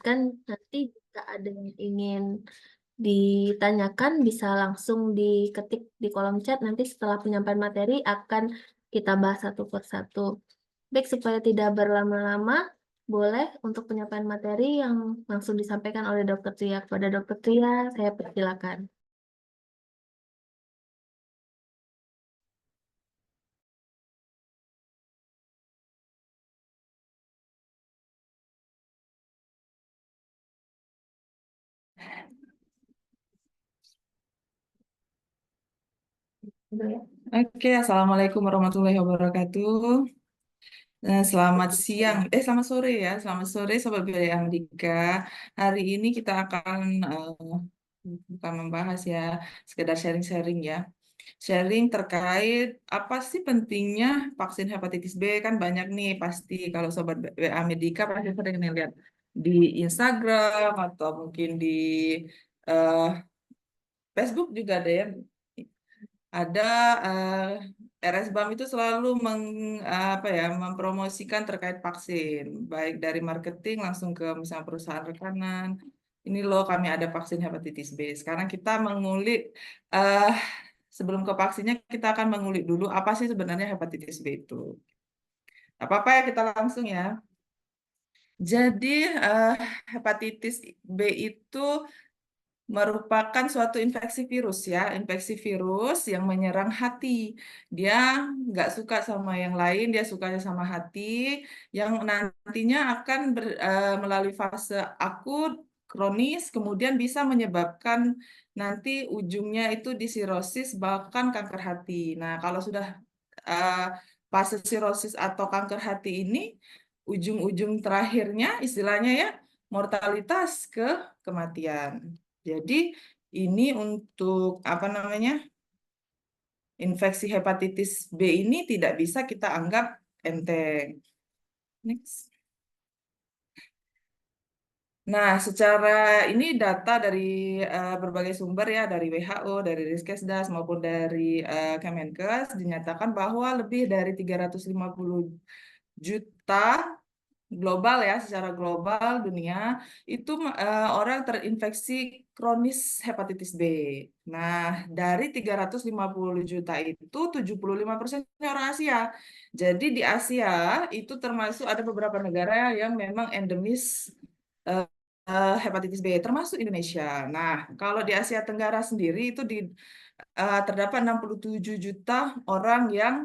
kan nanti jika ada yang ingin ditanyakan bisa langsung diketik di kolom chat. Nanti setelah penyampaian materi akan kita bahas satu persatu. Baik, supaya tidak berlama-lama, boleh untuk penyampaian materi yang langsung disampaikan oleh Dr. Tia. Kepada Dr. Tia, saya persilakan. Oke, Assalamualaikum warahmatullahi wabarakatuh. Selamat siang, selamat sore ya, selamat sore Sobat Biaya Andika. Hari ini kita akan bukan membahas ya, sekedar sharing-sharing ya. Sharing terkait apa sih pentingnya vaksin hepatitis B, kan banyak nih pasti kalau Sobat BA Medika pasti sering nih lihat di Instagram atau mungkin di eh, Facebook juga ada ya. Ada RSBAM itu selalu apa ya, mempromosikan terkait vaksin, baik dari marketing langsung ke misalnya perusahaan rekanan. Ini loh kami ada vaksin hepatitis B. Sekarang kita mengulik, eh sebelum ke vaksinnya kita akan mengulik dulu apa sih sebenarnya hepatitis B itu. Apa-apa ya kita langsung ya. Jadi eh, hepatitis B itu merupakan suatu infeksi virus ya, infeksi virus yang menyerang hati. Dia nggak suka sama yang lain, dia sukanya sama hati, yang nantinya akan melalui fase akut, kronis, kemudian bisa menyebabkan nanti ujungnya itu di sirosis, bahkan kanker hati. Nah, kalau sudah eh, fase sirosis atau kanker hati ini, ujung-ujung terakhirnya istilahnya ya, mortalitas ke kematian. Jadi ini untuk apa namanya, infeksi hepatitis B ini tidak bisa kita anggap enteng. Next. Nah, secara ini data dari berbagai sumber ya, dari WHO, dari Riskesdas maupun dari Kemenkes dinyatakan bahwa lebih dari 350 juta global ya, secara global dunia itu orang terinfeksi kronis hepatitis B. Nah, dari 350 juta itu 75% orang Asia. Jadi di Asia itu termasuk ada beberapa negara yang memang endemis eh, hepatitis B, termasuk Indonesia. Nah, kalau di Asia Tenggara sendiri itu terdapat 67 juta orang yang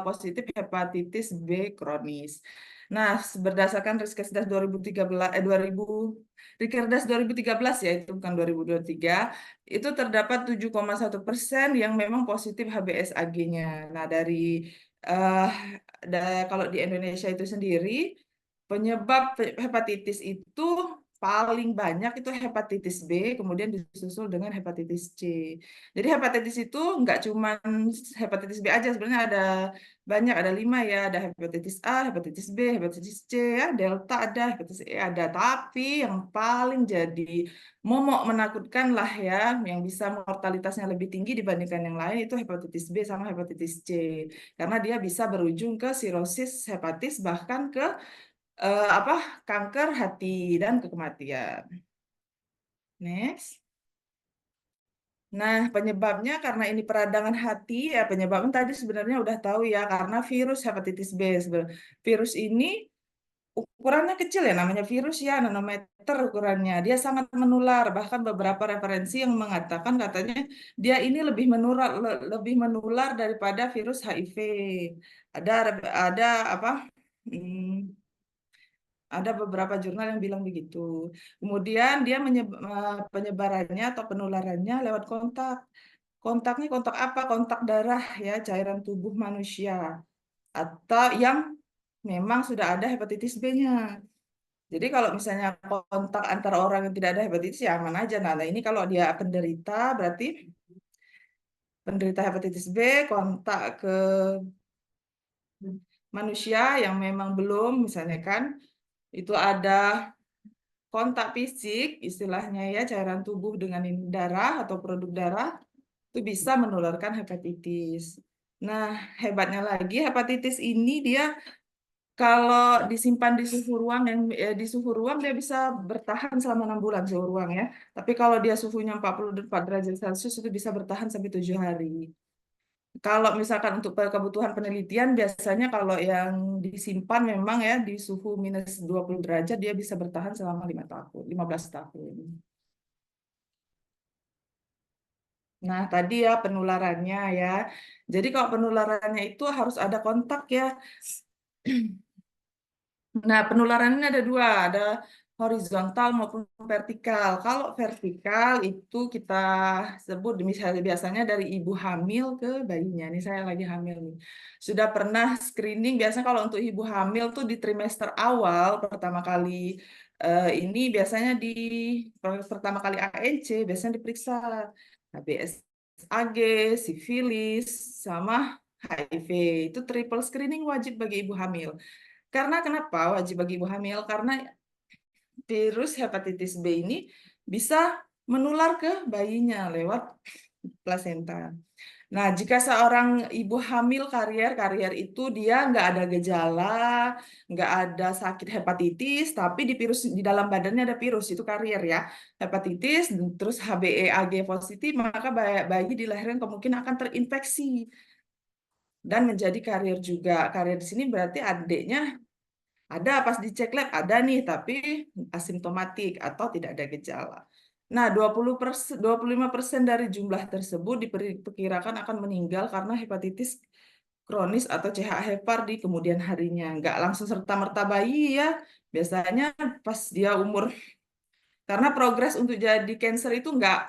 positif hepatitis B kronis. Nah, berdasarkan Riskesdas 2013 Rikerdas 2013 ya, itu bukan 2023, itu terdapat 7,1% yang memang positif HBsAg-nya. Nah, eh, kalau di Indonesia itu sendiri penyebab hepatitis itu paling banyak itu hepatitis B, kemudian disusul dengan hepatitis C. Jadi hepatitis itu nggak cuma hepatitis B aja, sebenarnya ada banyak, ada 5 ya, ada hepatitis A, hepatitis B, hepatitis C, ya, delta ada, hepatitis E ada. Tapi yang paling jadi momok menakutkan lah ya, yang bisa mortalitasnya lebih tinggi dibandingkan yang lain itu hepatitis B sama hepatitis C. Karena dia bisa berujung ke sirosis hepatis bahkan ke apa, kanker hati dan kematian. Next. Nah, penyebabnya karena ini peradangan hati ya, penyebabnya tadi sebenarnya udah tahu ya, karena virus hepatitis B. Virus ini ukurannya kecil ya, namanya virus ya, nanometer ukurannya. Dia sangat menular, bahkan beberapa referensi yang mengatakan katanya dia ini lebih menular daripada virus HIV. Ada apa? hmm, Ada beberapa jurnal yang bilang begitu. Kemudian dia penyebarannya atau penularannya lewat kontak. Kontaknya kontak apa? Kontak darah ya, cairan tubuh manusia. Atau yang memang sudah ada hepatitis B-nya. Jadi kalau misalnya kontak antara orang yang tidak ada hepatitis ya aman aja. Nah, ini kalau dia penderita, berarti penderita hepatitis B kontak ke manusia yang memang belum, misalnya kan, itu ada kontak fisik, istilahnya ya, cairan tubuh dengan darah atau produk darah, itu bisa menularkan hepatitis. Nah, hebatnya lagi, hepatitis ini dia Kalau disimpan di suhu ruang di suhu ruang dia bisa bertahan selama 6 bulan suhu ruang ya. Tapi kalau dia suhunya 44 derajat Celcius itu bisa bertahan sampai 7 hari. Kalau misalkan untuk kebutuhan penelitian biasanya kalau yang disimpan memang ya di suhu minus 20 derajat dia bisa bertahan selama 5 tahun, 15 tahun. Nah, tadi ya penularannya ya. Jadi kalau penularannya itu harus ada kontak ya. Nah, penularannya ada dua, ada horizontal maupun vertikal. Kalau vertikal itu kita sebut misalnya biasanya dari ibu hamil ke bayinya. Ini saya lagi hamil nih. Sudah pernah screening, biasanya kalau untuk ibu hamil tuh di trimester awal pertama kali ini biasanya di pertama kali ANC biasanya diperiksa HBsAg, sifilis, sama HIV. Itu triple screening wajib bagi ibu hamil. Karena kenapa wajib bagi ibu hamil? Karena virus hepatitis B ini bisa menular ke bayinya lewat plasenta. Nah, jika seorang ibu hamil karier itu dia nggak ada gejala, nggak ada sakit hepatitis, tapi di dalam badannya ada virus, itu karier ya. Hepatitis, terus HbA1g positif, maka bayi dilahirkan kemungkinan akan terinfeksi dan menjadi karier juga. Karier di sini berarti adiknya ada pas dicek lab ada nih tapi asimptomatik atau tidak ada gejala. Nah, 25% dari jumlah tersebut diperkirakan akan meninggal karena hepatitis kronis atau CHA hepar di kemudian harinya. Nggak langsung serta-merta bayi ya. Biasanya pas dia umur, karena progres untuk jadi cancer itu nggak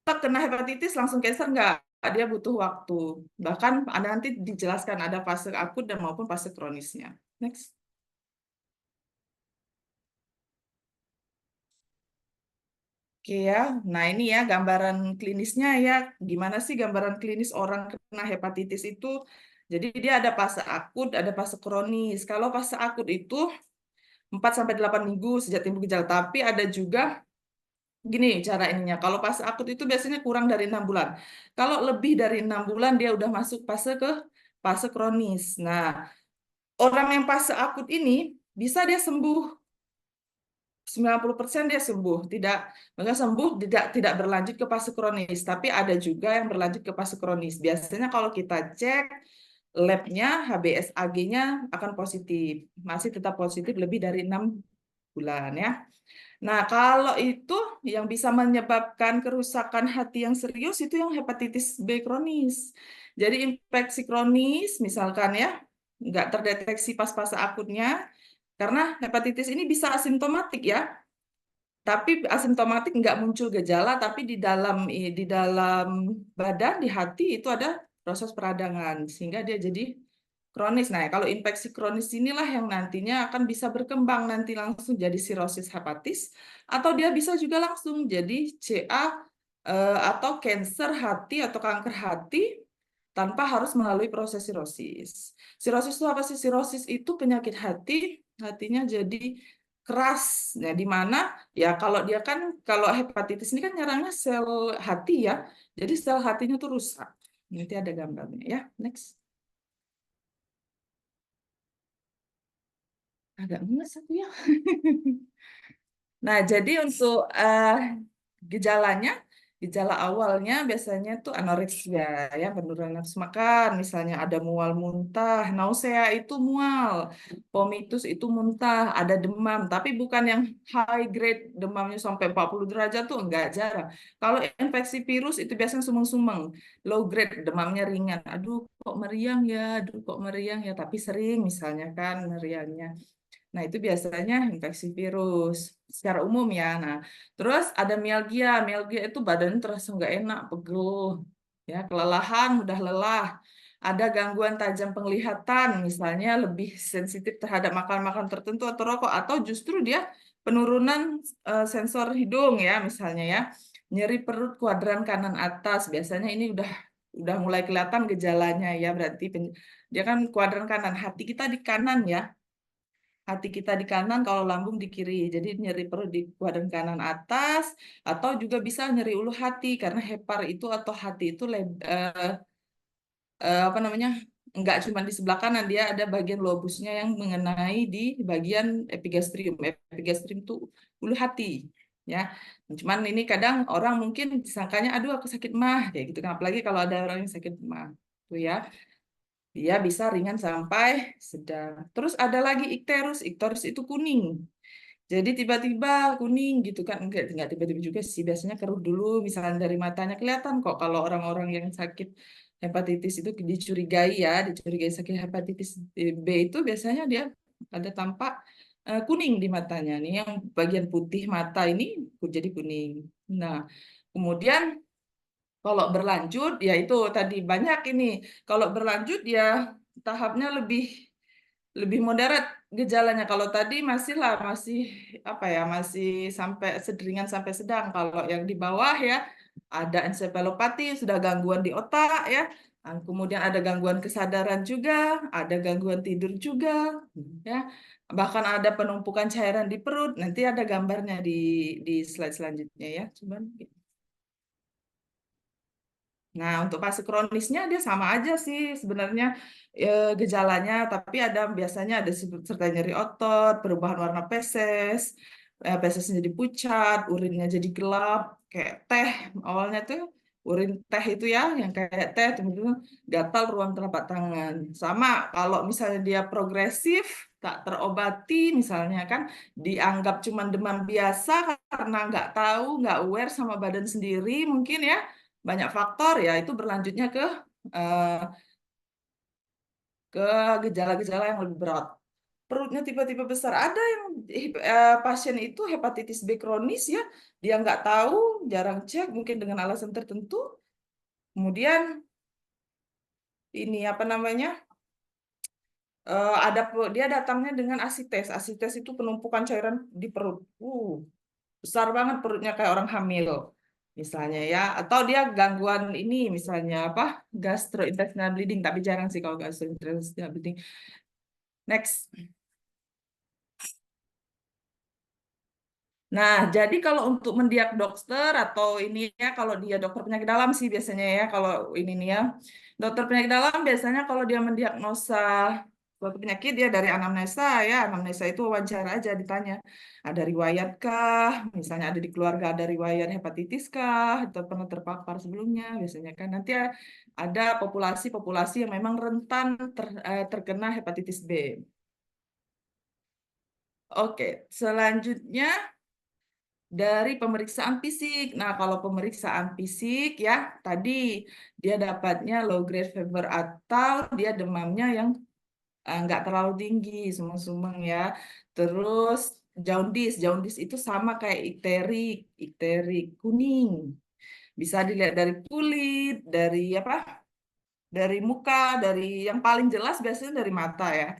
tak kena hepatitis langsung cancer nggak. Dia butuh waktu. Bahkan ada nanti dijelaskan ada fase akut dan maupun fase kronisnya. Next. Oke ya, nah ini ya gambaran klinisnya ya. Gimana sih gambaran klinis orang kena hepatitis itu? Jadi dia ada fase akut, ada fase kronis. Kalau fase akut itu 4 sampai 8 minggu sejak timbul gejala. Tapi ada juga gini cara ininya. Kalau fase akut itu biasanya kurang dari 6 bulan. Kalau lebih dari 6 bulan dia udah masuk ke fase kronis. Nah, orang yang fase akut ini bisa dia sembuh 90% dia sembuh, maka sembuh tidak berlanjut ke fase kronis, tapi ada juga yang berlanjut ke fase kronis. Biasanya kalau kita cek labnya HBsAg-nya akan positif, masih tetap positif lebih dari 6 bulan ya. Nah, kalau itu yang bisa menyebabkan kerusakan hati yang serius itu yang hepatitis B kronis. Jadi infeksi kronis misalkan ya, nggak terdeteksi pas fase akutnya, karena hepatitis ini bisa asimptomatik ya, tapi asimptomatik nggak muncul gejala, tapi di dalam badan, di hati itu ada proses peradangan sehingga dia jadi kronis. Nah, kalau infeksi kronis inilah yang nantinya akan bisa berkembang nanti langsung jadi sirosis hepatis atau dia bisa juga langsung jadi CA atau kanker hati atau kanker hati tanpa harus melalui proses sirosis. Sirosis itu apa sih? Sirosis itu penyakit hati, hatinya jadi keras. Nah, di mana ya kalau hepatitis ini kan nyerangnya sel hati ya. Jadi sel hatinya tuh rusak. Nanti ada gambarnya ya. Next. Agak ngenes aku ya. Nah, jadi untuk gejalanya, gejala awalnya biasanya tuh anoreksia ya, penurunan nafsu makan, misalnya ada mual muntah, nausea itu mual, vomitus itu muntah, ada demam, tapi bukan yang high grade demamnya sampai 40 derajat tuh enggak, jarang. Kalau infeksi virus itu biasanya sumeng-sumeng, low grade demamnya ringan. Aduh, kok meriang ya, aduh kok meriang ya, tapi sering misalnya kan meriangnya. Nah, itu biasanya infeksi virus secara umum ya. Nah, terus ada mialgia. Mialgia itu badan terasa nggak enak, pegel, ya, kelelahan, mudah lelah. Ada gangguan tajam penglihatan, misalnya lebih sensitif terhadap makan-makan tertentu atau rokok, atau justru dia penurunan sensor hidung ya, misalnya ya. Nyeri perut kuadran kanan atas, biasanya ini udah mulai kelihatan gejalanya ya, berarti dia kan kuadran kanan, hati kita di kanan ya. Hati kita di kanan, kalau lambung di kiri. Jadi nyeri perut di kuadran kanan atas, atau juga bisa nyeri ulu hati karena hepar itu atau hati itu apa namanya Enggak cuma di sebelah kanan, dia ada bagian lobusnya yang mengenai di bagian epigastrium. Epigastrium itu ulu hati, ya. Cuman ini kadang orang mungkin disangkanya, aduh aku sakit mah, kayak gitu kan. Apalagi kalau ada orang yang sakit mah, tuh ya. Dia bisa ringan sampai sedang. Terus ada lagi ikterus. Ikterus itu kuning. Jadi tiba-tiba kuning gitu kan. Enggak tiba-tiba juga sih. Biasanya keruh dulu. Misalnya dari matanya kelihatan kok. Kalau orang-orang yang sakit hepatitis itu dicurigai ya. Dicurigai sakit hepatitis B itu biasanya dia ada tampak kuning di matanya. Nih yang bagian putih mata ini jadi kuning. Nah, kemudian kalau berlanjut, ya itu tadi banyak ini. Kalau berlanjut ya tahapnya lebih lebih moderat gejalanya. Kalau tadi masih lah, masih apa ya, masih sampai sederingan sampai sedang. Kalau yang di bawah ya ada ensefalopati, sudah gangguan di otak ya. Kemudian ada gangguan kesadaran juga, ada gangguan tidur juga, ya. Bahkan ada penumpukan cairan di perut. Nanti ada gambarnya di slide selanjutnya ya. Cuman nah, untuk fase kronisnya dia sama aja sih sebenarnya gejalanya, tapi ada biasanya ada serta nyeri otot, perubahan warna feses, fesesnya jadi pucat, urinnya jadi gelap, kayak teh. Awalnya tuh urin teh itu ya, yang kayak teh, kemudian gatal ruang telapak tangan. Sama kalau misalnya dia progresif, tak terobati misalnya kan, dianggap cuma demam biasa karena nggak tahu, nggak aware sama badan sendiri mungkin ya, banyak faktor ya itu berlanjutnya eh, ke gejala-gejala yang lebih berat. Perutnya tiba-tiba besar. Ada yang pasien itu hepatitis B kronis ya, dia nggak tahu, jarang cek, mungkin dengan alasan tertentu. Kemudian ini apa namanya? Dia datangnya dengan asites. Asites itu penumpukan cairan di perut. Besar banget perutnya kayak orang hamil misalnya ya, atau dia gangguan ini misalnya apa, gastrointestinal bleeding, tapi jarang sih kalau gastrointestinal bleeding. Next. Nah, jadi kalau untuk mendiak dokter atau ini ya, kalau dia dokter penyakit dalam sih biasanya ya, kalau ini nih ya, dokter penyakit dalam biasanya kalau dia mendiagnosa suatu penyakit dia dari anamnesa ya, anamnesa itu wawancara aja ditanya, ada riwayat kah, misalnya ada di keluarga ada riwayat hepatitis kah, atau pernah terpapar sebelumnya, biasanya kan nanti ada populasi-populasi yang memang rentan terkena hepatitis B. Oke, selanjutnya dari pemeriksaan fisik. Nah, kalau pemeriksaan fisik ya, tadi dia dapatnya low grade fever atau dia demamnya yang nggak terlalu tinggi, sumeng-sumeng ya. Terus jaundice, jaundice itu sama kayak ikterik, ikterik kuning. Bisa dilihat dari kulit, dari apa? Dari muka, dari yang paling jelas biasanya dari mata ya.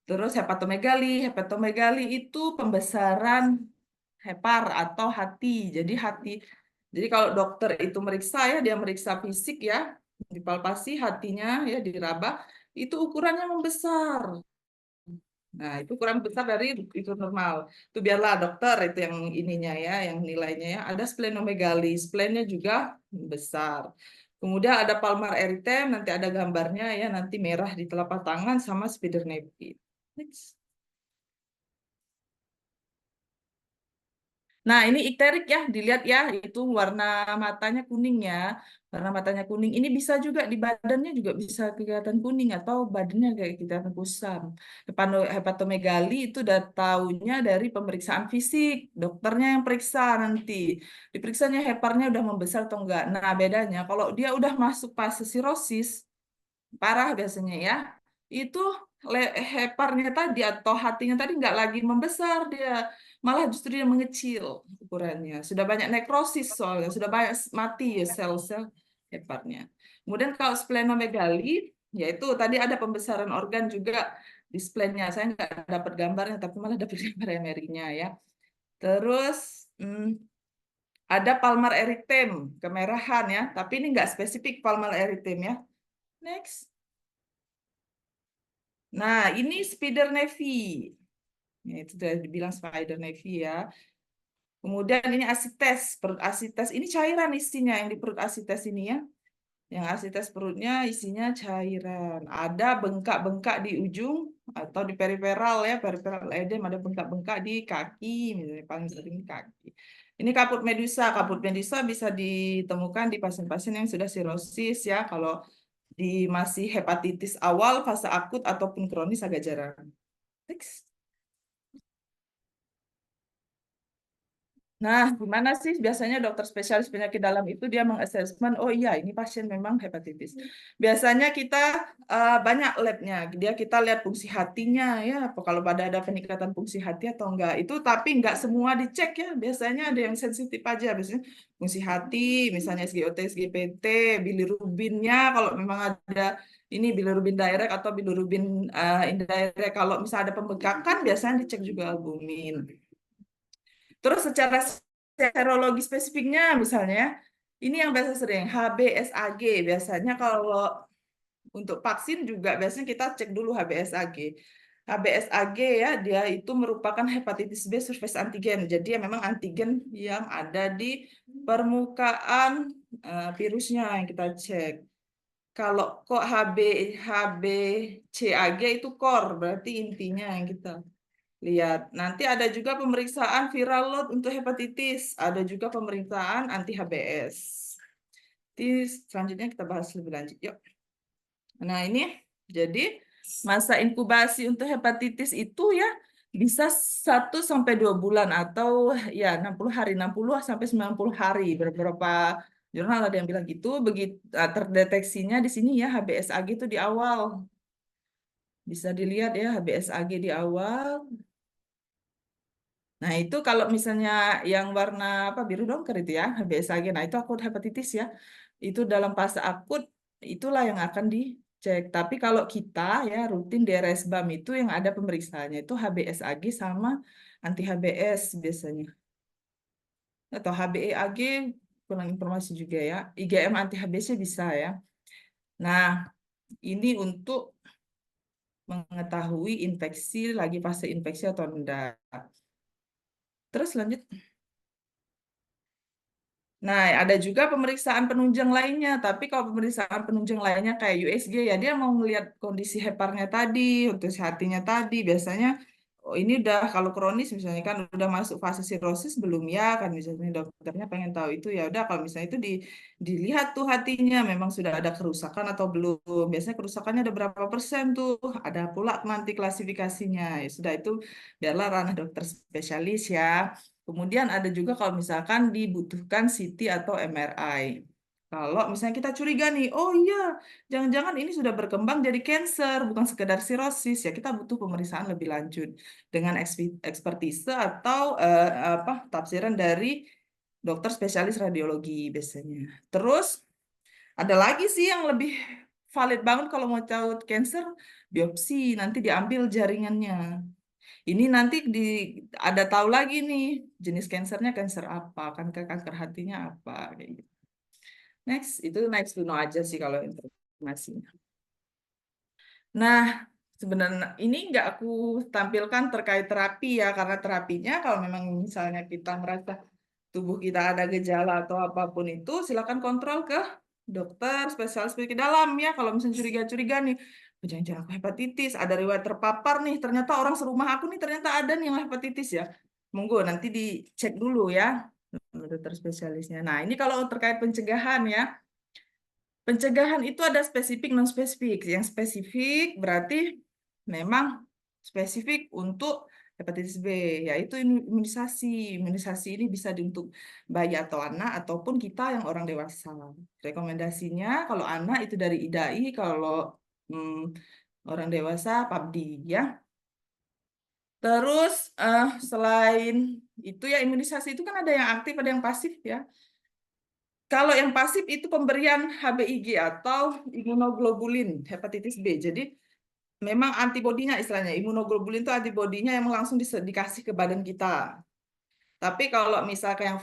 Terus hepatomegali, hepatomegali itu pembesaran hepar atau hati. Jadi kalau dokter itu meriksa ya, dia meriksa fisik ya, dipalpasi hatinya ya, diraba, itu ukurannya membesar. Nah, itu kurang besar dari itu normal. Itu biarlah dokter itu yang ininya ya, yang nilainya ya. Ada splenomegali, splennya juga besar. Kemudian ada palmar erythema, nanti ada gambarnya ya, nanti merah di telapak tangan sama spider nevi. Next. Nah, ini ikterik ya, dilihat ya, itu warna matanya kuning ya. Warna matanya kuning. Ini bisa juga di badannya juga bisa kelihatan kuning atau badannya kayak kelihatan kusam. Hepatomegali itu udah taunya dari pemeriksaan fisik. Dokternya yang periksa nanti. Diperiksanya heparnya udah membesar atau enggak. Nah, bedanya kalau dia udah masuk fase sirosis, parah biasanya ya, itu heparnya tadi atau hatinya tadi nggak lagi membesar, dia malah justru dia mengecil ukurannya, sudah banyak nekrosis soalnya, sudah banyak mati ya sel-sel heparnya. Kemudian kalau splenomegali, yaitu tadi ada pembesaran organ juga di splennya, saya nggak dapat gambarnya tapi malah dapat gambar MRI-nya ya. Terus ada palmar erythema, kemerahan ya, tapi ini nggak spesifik palmar erythema ya. Next. Nah, ini spider navy. Ya, itu sudah dibilang spider navy ya. Kemudian ini asites, perut asites. Ini cairan isinya yang di perut asites ini ya. Yang asites perutnya isinya cairan. Ada bengkak-bengkak di ujung atau di periferal ya, periferal edem, ada bengkak-bengkak di kaki, misalnya paling sering di kaki. Ini kaput medusa. Kaput medusa bisa ditemukan di pasien-pasien yang sudah sirosis ya. Kalau di masih hepatitis awal, fase akut ataupun kronis agak jarang. Next. Nah, gimana sih biasanya dokter spesialis penyakit dalam itu dia mengassessment, oh iya ini pasien memang hepatitis. Biasanya kita banyak labnya, kita lihat fungsi hatinya ya, apa kalau ada peningkatan fungsi hati atau enggak. Itu tapi enggak semua dicek ya, biasanya ada yang sensitif aja, biasanya fungsi hati, misalnya SGOT, SGPT, bilirubinnya, kalau memang ada ini bilirubin direct atau bilirubin indirect, kalau misalnya ada pembengkakan biasanya dicek juga albumin. Terus secara serologi spesifiknya misalnya, ini yang biasa sering HBsAg. Biasanya kalau untuk vaksin juga biasanya kita cek dulu HBsAg. HBsAg ya, dia itu merupakan hepatitis B surface antigen. Jadi ya memang antigen yang ada di permukaan virusnya yang kita cek. Kalau kok HBcAg itu core, berarti intinya yang kita lihat. Nanti ada juga pemeriksaan viral load untuk hepatitis. Ada juga pemeriksaan anti HBs. Nanti selanjutnya kita bahas lebih lanjut. Yuk. Nah, ini jadi masa inkubasi untuk hepatitis itu ya bisa 1 sampai 2 bulan atau ya 60 hari, 60 sampai 90 hari. Beberapa jurnal ada yang bilang gitu. Begitu terdeteksinya di sini ya HBsAg itu di awal. Bisa dilihat ya HBsAg di awal. Nah, itu kalau misalnya yang warna apa biru dongker itu ya, HBsAg. Nah, itu akut hepatitis ya. Itu dalam fase akut itulah yang akan dicek. Tapi kalau kita ya rutin di RSBAM itu yang ada pemeriksaannya itu HBsAg sama anti HBs biasanya. Atau HBeAg kurang informasi juga ya. IgM anti HBs-nya bisa ya. Nah, ini untuk mengetahui infeksi lagi fase infeksi atau enggak. Terus lanjut. Nah, ada juga pemeriksaan penunjang lainnya, tapi kalau pemeriksaan penunjang lainnya kayak USG ya dia mau melihat kondisi heparnya tadi, untuk hatinya tadi, biasanya oh ini udah kalau kronis misalnya kan udah masuk fase sirosis belum ya kan misalnya dokternya pengen tahu itu ya udah kalau misalnya itu dilihat tuh hatinya memang sudah ada kerusakan atau belum. Biasanya kerusakannya ada berapa persen tuh, ada pula nanti klasifikasinya. Ya sudah itu biarlah ranah dokter spesialis ya. Kemudian ada juga kalau misalkan dibutuhkan CT atau MRI. Kalau misalnya kita curiga nih, oh iya, jangan-jangan ini sudah berkembang jadi cancer, bukan sekedar sirosis, ya kita butuh pemeriksaan lebih lanjut dengan ekspertise atau apa tafsiran dari dokter spesialis radiologi biasanya. Terus ada lagi sih yang lebih valid banget kalau mau tahu cancer, biopsi, nanti diambil jaringannya. Ini nanti ada tahu lagi nih jenis kansernya kanker apa, kanker hatinya apa kayak gitu. Next, itu next to know aja sih kalau informasinya. Nah, sebenarnya ini nggak aku tampilkan terkait terapi ya, karena terapinya kalau memang misalnya kita merasa tubuh kita ada gejala atau apapun itu, silakan kontrol ke dokter spesialis penyakit dalam ya. Kalau misalnya curiga-curiga nih, "Oh, jangan-jangan aku hepatitis, ada riwayat terpapar nih, ternyata orang serumah aku nih ternyata ada nih yang hepatitis ya. Monggo nanti dicek dulu ya dokter spesialisnya. Nah, ini kalau terkait pencegahan ya. Pencegahan itu ada spesifik non spesifik. Yang spesifik berarti memang spesifik untuk hepatitis B, yaitu imunisasi. Imunisasi ini bisa untuk bayi atau anak ataupun kita yang orang dewasa. Rekomendasinya kalau anak itu dari IDAI, kalau orang dewasa PABDI ya. Terus selain itu ya imunisasi itu kan ada yang aktif, ada yang pasif ya. Kalau yang pasif itu pemberian HBIG atau imunoglobulin hepatitis B. Jadi memang antibodinya istilahnya. Imunoglobulin itu antibodinya yang langsung dikasih ke badan kita. Tapi kalau misalkan yang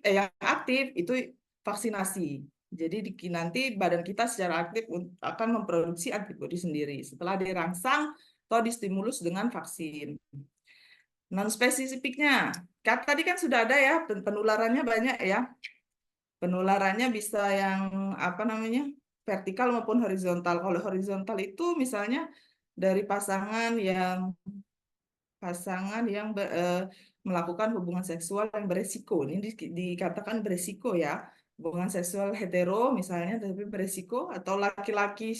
yang aktif itu vaksinasi. Jadi nanti badan kita secara aktif akan memproduksi antibodi sendiri setelah dirangsang atau distimulus dengan vaksin. Non spesifiknya, tadi kan sudah ada ya penularannya banyak ya. Penularannya bisa yang apa namanya, vertikal maupun horizontal. Kalau horizontal itu misalnya dari melakukan hubungan seksual yang beresiko. Ini dikatakan beresiko ya. Hubungan seksual hetero misalnya tapi beresiko, atau laki-laki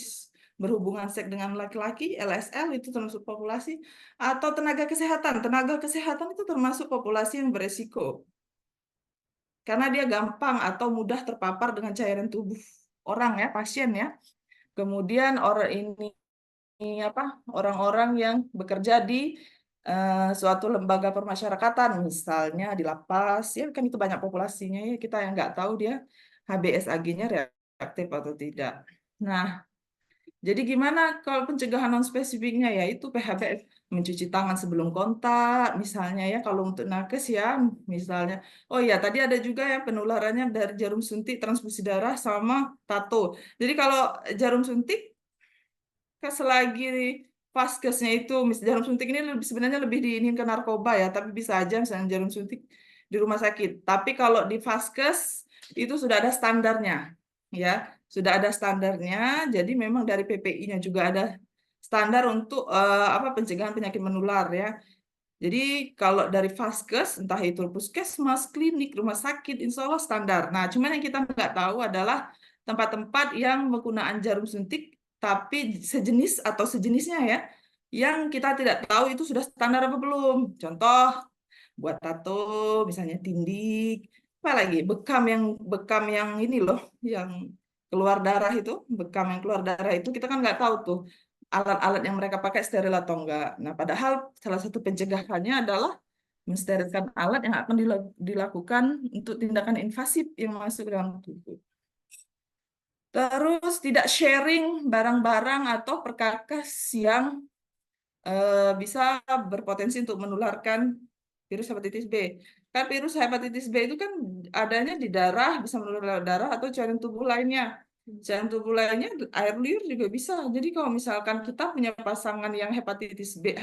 berhubungan seks dengan laki-laki, LSL itu termasuk populasi, atau tenaga kesehatan. Tenaga kesehatan itu termasuk populasi yang beresiko karena dia gampang atau mudah terpapar dengan cairan tubuh orang ya, pasien ya. Kemudian orang ini apa, orang-orang yang bekerja di suatu lembaga permasyarakatan, misalnya di lapas, ya kan itu banyak populasinya ya, kita yang nggak tahu dia HBsAg-nya reaktif atau tidak. Nah, jadi gimana kalau pencegahan non spesifiknya, yaitu PHBS, mencuci tangan sebelum kontak, misalnya ya kalau untuk nakes ya, misalnya. Oh ya, tadi ada juga ya penularannya dari jarum suntik, transfusi darah, sama tato. Jadi kalau jarum suntik, selagi vaskesnya itu, jarum suntik ini sebenarnya lebih diinin ke narkoba ya, tapi bisa aja misalnya jarum suntik di rumah sakit. Tapi kalau di vaskes itu sudah ada standarnya, ya, sudah ada standarnya. Jadi memang dari PPI-nya juga ada standar untuk apa, pencegahan penyakit menular ya. Jadi kalau dari vaskes, entah itu puskesmas, klinik, rumah sakit, insya Allah standar. Nah, cuman yang kita nggak tahu adalah tempat-tempat yang penggunaan jarum suntik, tapi sejenis atau sejenisnya ya, yang kita tidak tahu itu sudah standar apa belum. Contoh, buat tato, misalnya tindik, apa lagi, bekam yang ini loh, yang keluar darah itu, bekam yang keluar darah itu kita kan nggak tahu tuh alat-alat yang mereka pakai steril atau enggak. Nah, padahal salah satu pencegahannya adalah mensterilkan alat yang akan dilakukan untuk tindakan invasif yang masuk ke dalam tubuh. Terus tidak sharing barang-barang atau perkakas yang bisa berpotensi untuk menularkan virus hepatitis B. Kan virus hepatitis B itu kan adanya di darah, bisa menular lewat darah atau cairan tubuh lainnya. Cairan tubuh lainnya, air liur juga bisa. Jadi kalau misalkan kita punya pasangan yang hepatitis B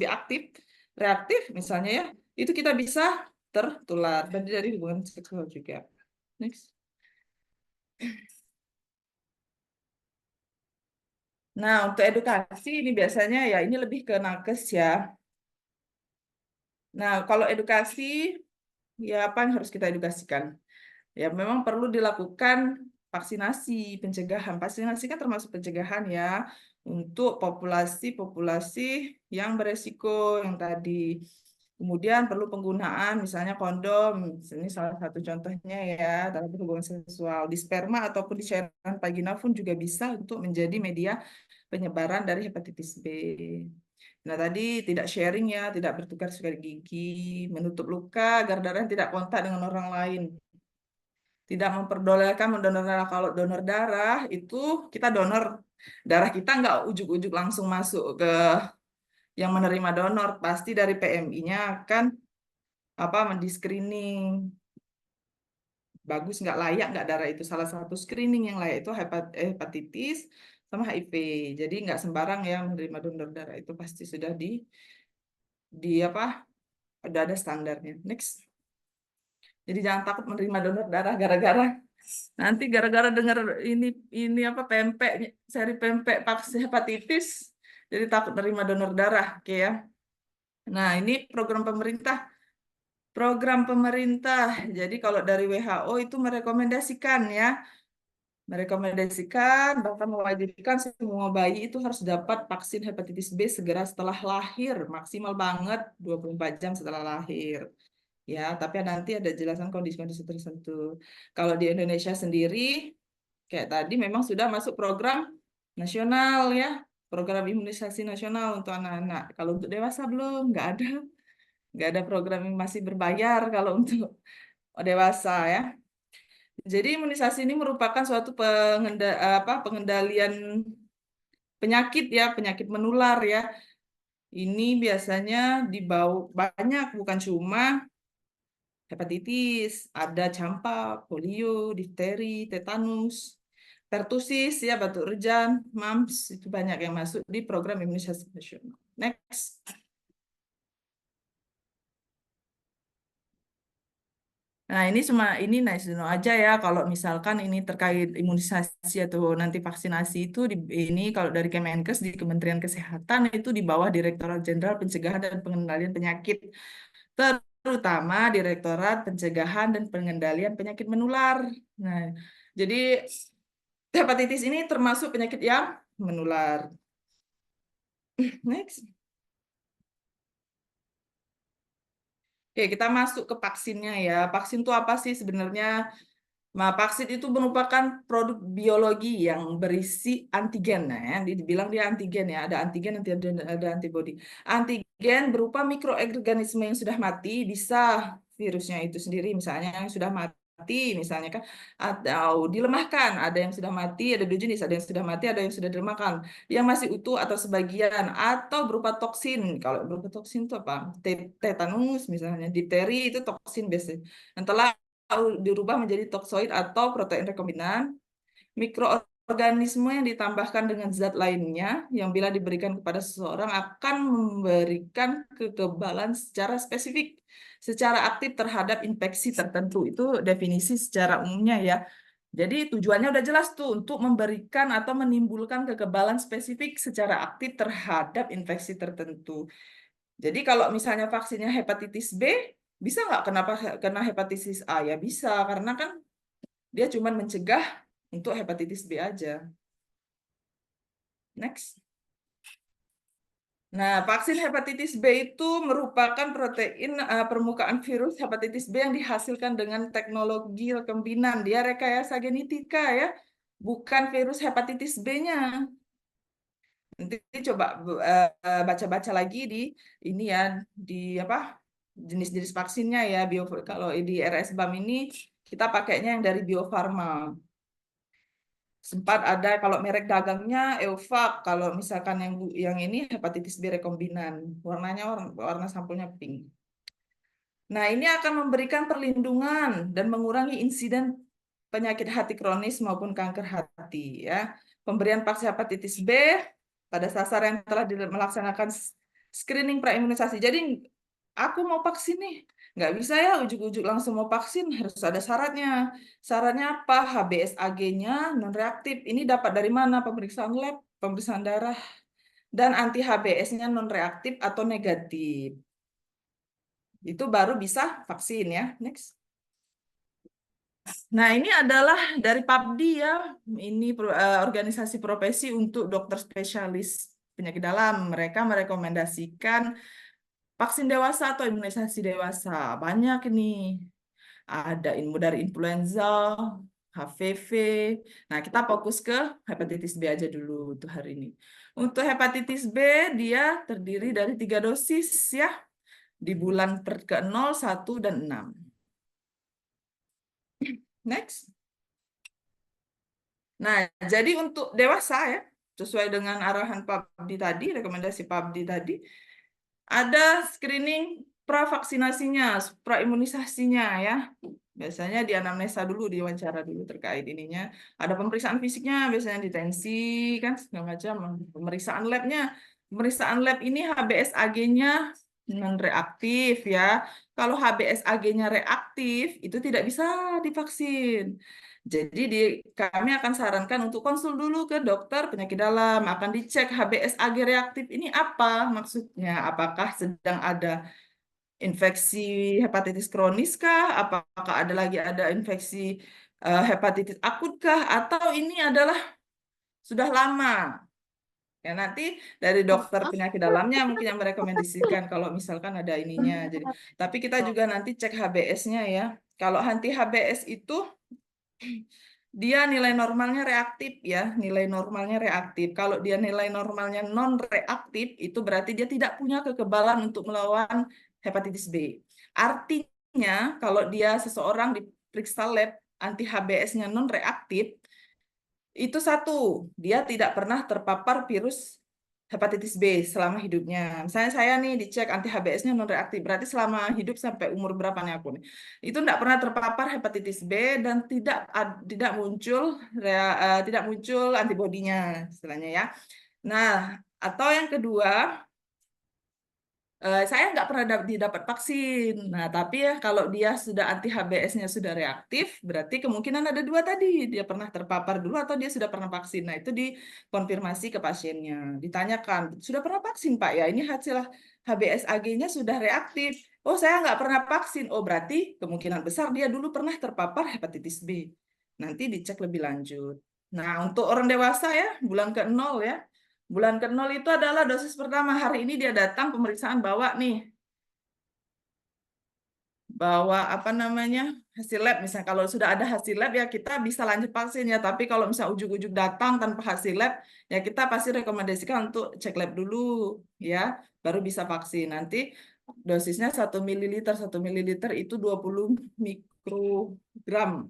aktif, reaktif misalnya ya, itu kita bisa tertular dari hubungan seksual juga. Next. Nah, untuk edukasi ini biasanya ya ini lebih ke nakes ya. Nah, kalau edukasi, ya apa yang harus kita edukasikan? Ya memang perlu dilakukan vaksinasi, pencegahan. Vaksinasi kan termasuk pencegahan ya untuk populasi-populasi yang beresiko yang tadi. Kemudian perlu penggunaan misalnya kondom, ini salah satu contohnya ya dalam hubungan seksual. Di sperma ataupun di cairan vagina pun juga bisa untuk menjadi media penyebaran dari hepatitis B. Nah, tadi tidak sharing ya, tidak bertukar sikat gigi, menutup luka agar darah tidak kontak dengan orang lain. Tidak memperbolehkan mendonor darah. Kalau donor darah itu kita donor darah, kita nggak ujuk-ujuk langsung masuk ke yang menerima donor. Pasti dari PMI-nya akan apa, mendiscreening bagus nggak, layak nggak darah itu. Salah satu screening yang layak itu hepatitis sama HIV. Jadi nggak sembarang ya menerima donor darah, itu pasti sudah di apa, udah ada standarnya. Next. Jadi jangan takut menerima donor darah gara-gara nanti gara-gara dengar ini apa, pempek, seri pempek vaksin hepatitis, jadi takut menerima donor darah, oke ya. Nah, ini program pemerintah. Program pemerintah. Jadi kalau dari WHO itu merekomendasikan ya, merekomendasikan bahkan mewajibkan semua bayi itu harus dapat vaksin hepatitis B segera setelah lahir, maksimal banget 24 jam setelah lahir. Ya, tapi nanti ada jelasan kondisi-kondisi tertentu. Kalau di Indonesia sendiri, kayak tadi memang sudah masuk program nasional ya, program imunisasi nasional untuk anak-anak. Kalau untuk dewasa belum, nggak ada program yang masih berbayar kalau untuk dewasa ya. Jadi imunisasi ini merupakan suatu pengendalian penyakit ya, penyakit menular ya. Ini biasanya dibawa banyak, bukan cuma hepatitis, ada campak, polio, difteri, tetanus, pertusis ya, batuk rejan, mumps, itu banyak yang masuk di program imunisasi nasional. Next. Nah, ini cuma ini nice to know aja ya kalau misalkan ini terkait imunisasi atau nanti vaksinasi itu ini kalau dari Kemenkes di Kementerian Kesehatan itu di bawah Direktorat Jenderal Pencegahan dan Pengendalian Penyakit, terutama Direktorat Pencegahan dan Pengendalian Penyakit Menular. Nah, jadi hepatitis ini termasuk penyakit yang menular. Next. Oke, kita masuk ke vaksinnya ya. Vaksin itu apa sih sebenarnya? Nah, vaksin itu merupakan produk biologi yang berisi antigen. Nah, ya, dibilang dia antigen ya, ada antigen, ada antibodi. Antigen berupa mikroorganisme yang sudah mati, bisa virusnya itu sendiri misalnya yang sudah mati, misalnya kan, atau dilemahkan. Ada yang sudah mati, ada dua jenis, ada yang sudah mati, ada yang sudah dilemahkan. Yang masih utuh atau sebagian, atau berupa toksin. Kalau berupa toksin itu apa? Tetanus misalnya, difteri itu toksin biasanya. Yang telah dirubah menjadi toksoid atau protein rekombinan, mikroorganisme yang ditambahkan dengan zat lainnya yang bila diberikan kepada seseorang akan memberikan kekebalan secara spesifik, secara aktif terhadap infeksi tertentu. Itu definisi secara umumnya ya. Jadi tujuannya udah jelas tuh untuk memberikan atau menimbulkan kekebalan spesifik secara aktif terhadap infeksi tertentu. Jadi kalau misalnya vaksinnya hepatitis B, bisa nggak kenapa kena hepatitis A? Ya bisa, karena kan dia cuma mencegah untuk hepatitis B aja. Next. Nah, vaksin hepatitis B itu merupakan protein permukaan virus hepatitis B yang dihasilkan dengan teknologi rekombinan. Dia rekayasa genetika ya, bukan virus hepatitis B-nya. Nanti coba baca-baca lagi di ini ya, di apa jenis-jenis vaksinnya ya. Kalau di RS-BAM ini kita pakainya yang dari Bio Farma. Sempat ada kalau merek dagangnya Eovac, kalau misalkan yang ini hepatitis B rekombinan, warnanya warna sampulnya pink. Nah, ini akan memberikan perlindungan dan mengurangi insiden penyakit hati kronis maupun kanker hati ya. Pemberian vaksin hepatitis B pada sasar yang telah melaksanakan screening praimunisasi. Jadi aku mau vaksin nih, nggak bisa ya ujuk-ujuk langsung mau vaksin, harus ada syaratnya. Syaratnya apa? HBsAg-nya non-reaktif. Ini dapat dari mana? Pemeriksaan lab, pemeriksaan darah, dan anti HBs-nya non-reaktif atau negatif. Itu baru bisa vaksin ya. Next. Nah, ini adalah dari PAPDI ya. Ini organisasi profesi untuk dokter spesialis penyakit dalam. Mereka merekomendasikan vaksin dewasa atau imunisasi dewasa. Banyak ini. Ada dari influenza, HPV. Nah, kita fokus ke hepatitis B aja dulu untuk hari ini. Untuk hepatitis B, dia terdiri dari 3 dosis ya. Di bulan ke-0, 1, dan 6. Next. Nah, jadi untuk dewasa ya, sesuai dengan arahan PABDI tadi, rekomendasi PABDI tadi, ada screening pravaksinasinya, praimunisasinya ya. Biasanya di anamnesa dulu, diwawancara dulu terkait ininya. Ada pemeriksaan fisiknya, biasanya di tensi, kan segala macam. Pemeriksaan labnya. Pemeriksaan lab ini HBsAg-nya non-reaktif ya. Kalau HBsAg-nya reaktif, itu tidak bisa divaksin. Jadi kami akan sarankan untuk konsul dulu ke dokter penyakit dalam. Akan dicek HBsAg reaktif ini apa maksudnya. Apakah sedang ada infeksi hepatitis kronis kah? Apakah ada infeksi hepatitis akut kah? Atau ini adalah sudah lama? Ya nanti dari dokter penyakit dalamnya mungkin yang merekomendasikan kalau misalkan ada ininya. Jadi, tapi kita juga nanti cek HBS-nya ya. Kalau anti HBS itu dia nilai normalnya reaktif ya, nilai normalnya reaktif. Kalau dia nilai normalnya non reaktif, itu berarti dia tidak punya kekebalan untuk melawan hepatitis B. Artinya kalau dia seseorang diperiksa lab anti HBs-nya non reaktif, itu satu, dia tidak pernah terpapar virus hepatitis B selama hidupnya. Misalnya saya nih dicek anti HBs-nya non reaktif, berarti selama hidup sampai umur berapa nih aku nih? Itu tidak pernah terpapar hepatitis B dan tidak muncul antibodinya istilahnya ya. Nah, atau yang kedua, Saya nggak pernah didapat vaksin. Nah, tapi ya kalau dia sudah anti HBS-nya sudah reaktif, berarti kemungkinan ada dua tadi. Dia pernah terpapar dulu atau dia sudah pernah vaksin. Nah, itu dikonfirmasi ke pasiennya. Ditanyakan, sudah pernah vaksin, Pak? Ya, ini hasil HBsAg-nya sudah reaktif. Oh, saya nggak pernah vaksin. Oh, berarti kemungkinan besar dia dulu pernah terpapar hepatitis B. Nanti dicek lebih lanjut. Nah, untuk orang dewasa ya, bulan ke-0 ya. Bulan ke-0 itu adalah dosis pertama. Hari ini dia datang pemeriksaan bawa nih. Bawa apa namanya? Hasil lab. Misalnya kalau sudah ada hasil lab ya kita bisa lanjut vaksin ya. Tapi kalau misalnya ujuk-ujuk datang tanpa hasil lab, ya kita pasti rekomendasikan untuk cek lab dulu ya. Baru bisa vaksin. Nanti dosisnya 1 ml. 1 ml itu 20 mikrogram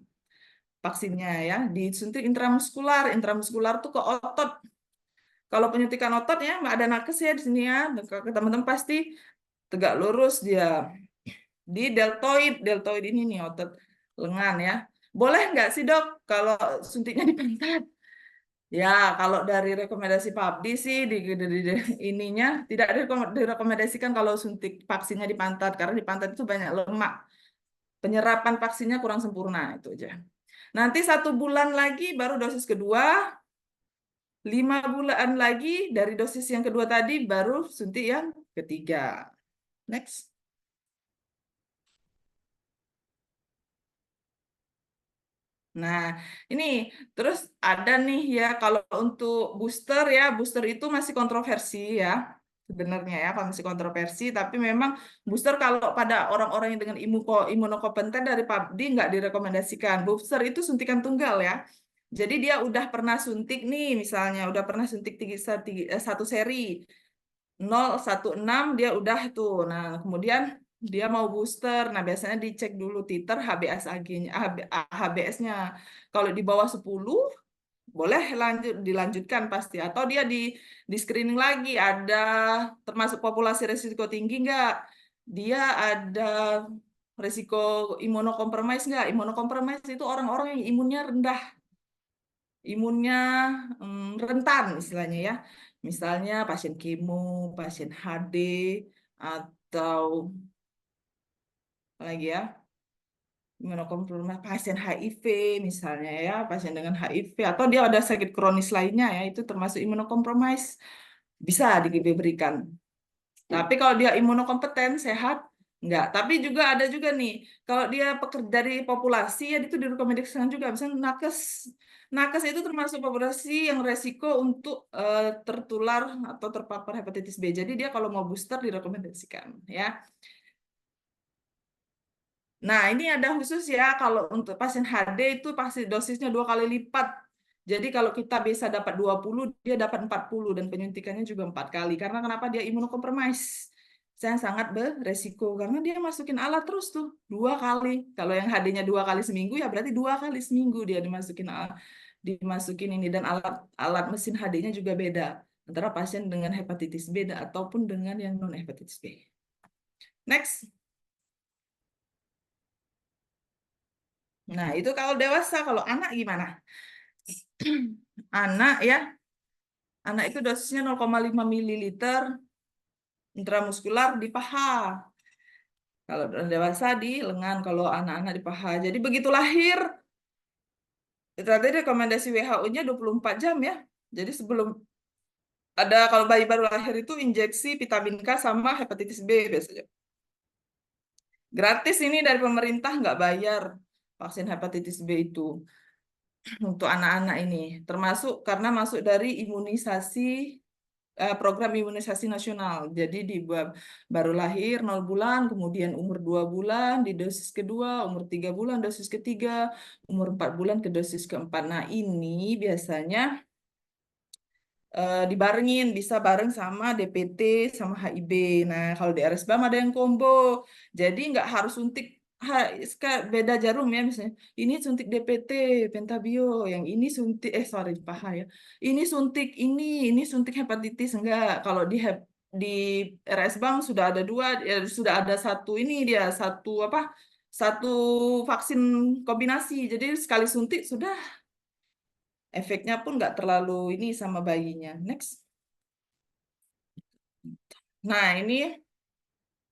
vaksinnya ya. Disuntik intramuskular. Intramuskular tuh ke otot. Kalau penyuntikan otot ya, ada nakes ya di sini ya. Teman-teman pasti tegak lurus dia di deltoid. Deltoid ini nih otot lengan ya. Boleh nggak sih dok kalau suntiknya di pantat? Ya, kalau dari rekomendasi PABDI sih ininya tidak direkomendasikan kalau suntik vaksinnya di pantat karena di pantat itu banyak lemak. Penyerapan vaksinnya kurang sempurna itu aja. Nanti 1 bulan lagi baru dosis kedua, 5 bulan lagi dari dosis yang kedua tadi baru suntik yang ketiga. Next. Nah, ini terus ada nih ya kalau untuk booster itu masih kontroversi ya. Sebenarnya ya, kalau masih kontroversi, tapi memang booster kalau pada orang-orang yang dengan imunokompeten dari PABDI nggak direkomendasikan. Booster itu suntikan tunggal ya. Jadi dia udah pernah suntik nih, misalnya udah pernah suntik satu seri 016 dia udah tuh. Nah, kemudian dia mau booster. Nah, biasanya dicek dulu titer HBsAg-nya, HBS-nya. Kalau di bawah 10 boleh dilanjutkan pasti atau dia di screening lagi ada termasuk populasi risiko tinggi nggak? Dia ada risiko imunokompromis nggak? Imunokompromis itu orang-orang yang imunnya rendah, imunnya rentan istilahnya ya. Misalnya pasien kemo, pasien HD, atau apa lagi ya, imunokompromis pasien HIV misalnya ya, pasien dengan HIV atau dia ada sakit kronis lainnya ya, itu termasuk imunokompromis bisa diberikan. Tapi kalau dia imunokompeten, sehat, enggak. Tapi juga ada juga nih, kalau dia pekerja dari populasi, ya itu direkomendasikan juga. Misalnya nakes. Nakes itu termasuk populasi yang resiko untuk tertular atau terpapar hepatitis B. Jadi dia kalau mau booster direkomendasikan. Ya. Nah, ini ada khusus ya, kalau untuk pasien HD itu pasti dosisnya 2 kali lipat. Jadi kalau kita bisa dapat 20, dia dapat 40 dan penyuntikannya juga 4 kali. Karena kenapa dia imunokompromis? Saya sangat beresiko karena dia masukin alat terus tuh 2 kali. Kalau yang HD-nya 2 kali seminggu ya berarti 2 kali seminggu dia dimasukin ini dan alat alat mesin HD-nya juga beda antara pasien dengan hepatitis B ataupun dengan yang non hepatitis B. Next. Nah, itu kalau dewasa, kalau anak gimana? Anak ya, anak itu dosisnya 0,5 ml intramuskular di paha. Kalau dewasa di lengan, kalau anak-anak di paha. Jadi begitu lahir, tadi rekomendasi WHO-nya 24 jam ya. Jadi sebelum ada, kalau bayi baru lahir itu injeksi vitamin K sama hepatitis B biasanya. Gratis ini dari pemerintah, nggak bayar vaksin hepatitis B itu. Untuk anak-anak ini termasuk karena masuk dari imunisasi program imunisasi nasional. Jadi baru lahir 0 bulan, kemudian umur 2 bulan di dosis kedua, umur 3 bulan dosis ketiga, umur 4 bulan ke dosis keempat. Nah, ini biasanya dibarengin, bisa bareng sama DPT sama HIV. Nah, kalau di RSBAM ada yang combo. Jadi nggak harus suntik beda jarum ya misalnya. Ini suntik DPT, pentabio, yang ini suntik sorry paha ya. Ini suntik hepatitis enggak. Kalau di RSBAM sudah ada dua, ya, sudah ada satu ini dia satu apa? Satu vaksin kombinasi. Jadi sekali suntik sudah efeknya pun nggak terlalu ini sama bayinya. Next. Nah, ini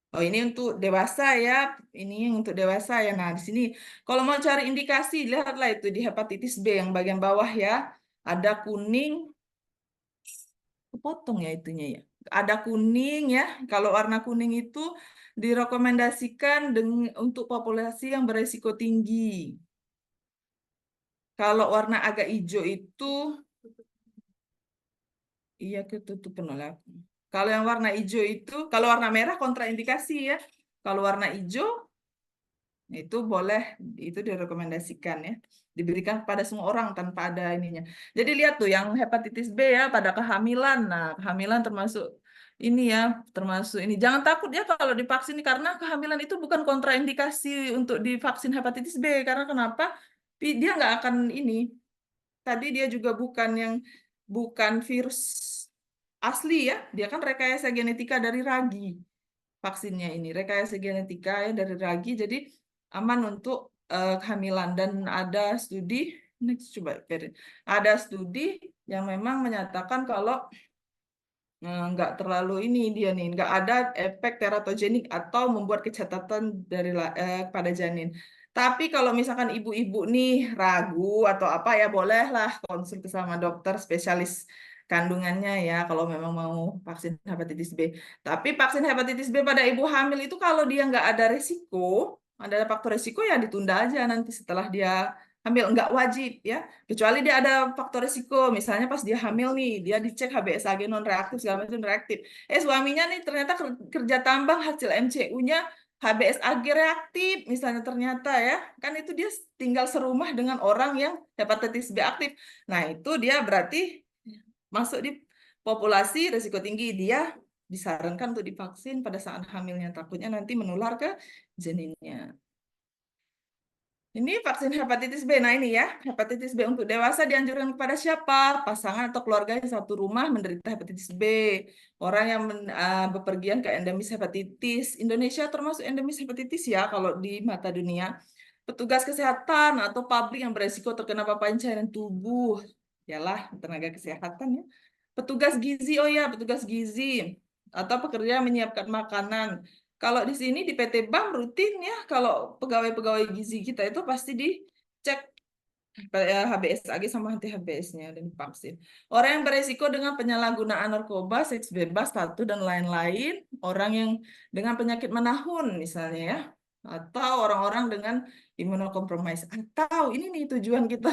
Oh, ini untuk dewasa ya. Ini untuk dewasa ya. Nah, di sini kalau mau cari indikasi, lihatlah itu di hepatitis B yang bagian bawah ya. Ada kuning, kepotong ya itunya ya. Ada kuning ya. Kalau warna kuning itu direkomendasikan untuk populasi yang beresiko tinggi. Kalau warna agak hijau itu, iya ketutup penolak. Kalau yang warna hijau itu, kalau warna merah kontraindikasi ya. Kalau warna hijau itu boleh, itu direkomendasikan ya. Diberikan kepada semua orang tanpa ada ininya. Jadi lihat tuh yang hepatitis B ya pada kehamilan. Nah, kehamilan termasuk ini ya, termasuk ini. Jangan takut ya kalau divaksin karena kehamilan itu bukan kontraindikasi untuk divaksin hepatitis B. Karena kenapa? Dia nggak akan ini. Tadi dia juga bukan virus asli ya. Dia kan rekayasa genetika dari ragi vaksinnya ini. Rekayasa genetika ya dari ragi. Jadi aman untuk kehamilan dan ada studi next coba ada studi yang memang menyatakan kalau nggak terlalu ini dia nih nggak ada efek teratogenik atau membuat kecacatan pada janin. Tapi kalau misalkan ibu-ibu nih ragu atau apa ya bolehlah konsul ke sama dokter spesialis kandungannya ya kalau memang mau vaksin hepatitis B. Tapi vaksin hepatitis B pada ibu hamil itu kalau dia nggak ada resiko, ada faktor resiko ya ditunda aja nanti setelah dia hamil nggak wajib ya. Kecuali dia ada faktor risiko, misalnya pas dia hamil nih, dia dicek HbSAg non reaktif segala macam reaktif. Suaminya nih ternyata kerja tambang hasil MCU-nya HbSAg reaktif, misalnya ternyata ya, kan itu dia tinggal serumah dengan orang yang hepatitis B aktif. Nah itu dia berarti masuk di populasi risiko tinggi, dia disarankan untuk divaksin pada saat hamilnya, takutnya nanti menular ke janinnya. Ini vaksin hepatitis B. Nah ini ya, hepatitis B untuk dewasa dianjurkan kepada siapa? Pasangan atau keluarga yang satu rumah menderita hepatitis B. Orang yang bepergian ke endemis hepatitis. Indonesia termasuk endemis hepatitis ya kalau di mata dunia. Petugas kesehatan atau publik yang beresiko terkena paparan cairan tubuh. Yalah, tenaga kesehatan ya. Petugas gizi, oh ya, petugas gizi. Atau pekerja yang menyiapkan makanan. Kalau di sini di PT BAM rutin ya, kalau pegawai-pegawai gizi kita itu pasti dicek HbSAg sama anti HbS-nya dan divaksin. Orang yang beresiko dengan penyalahgunaan narkoba, seks bebas, tato dan lain-lain, orang yang dengan penyakit menahun misalnya ya, atau orang-orang dengan imunokompromis. Atau ini nih tujuan kita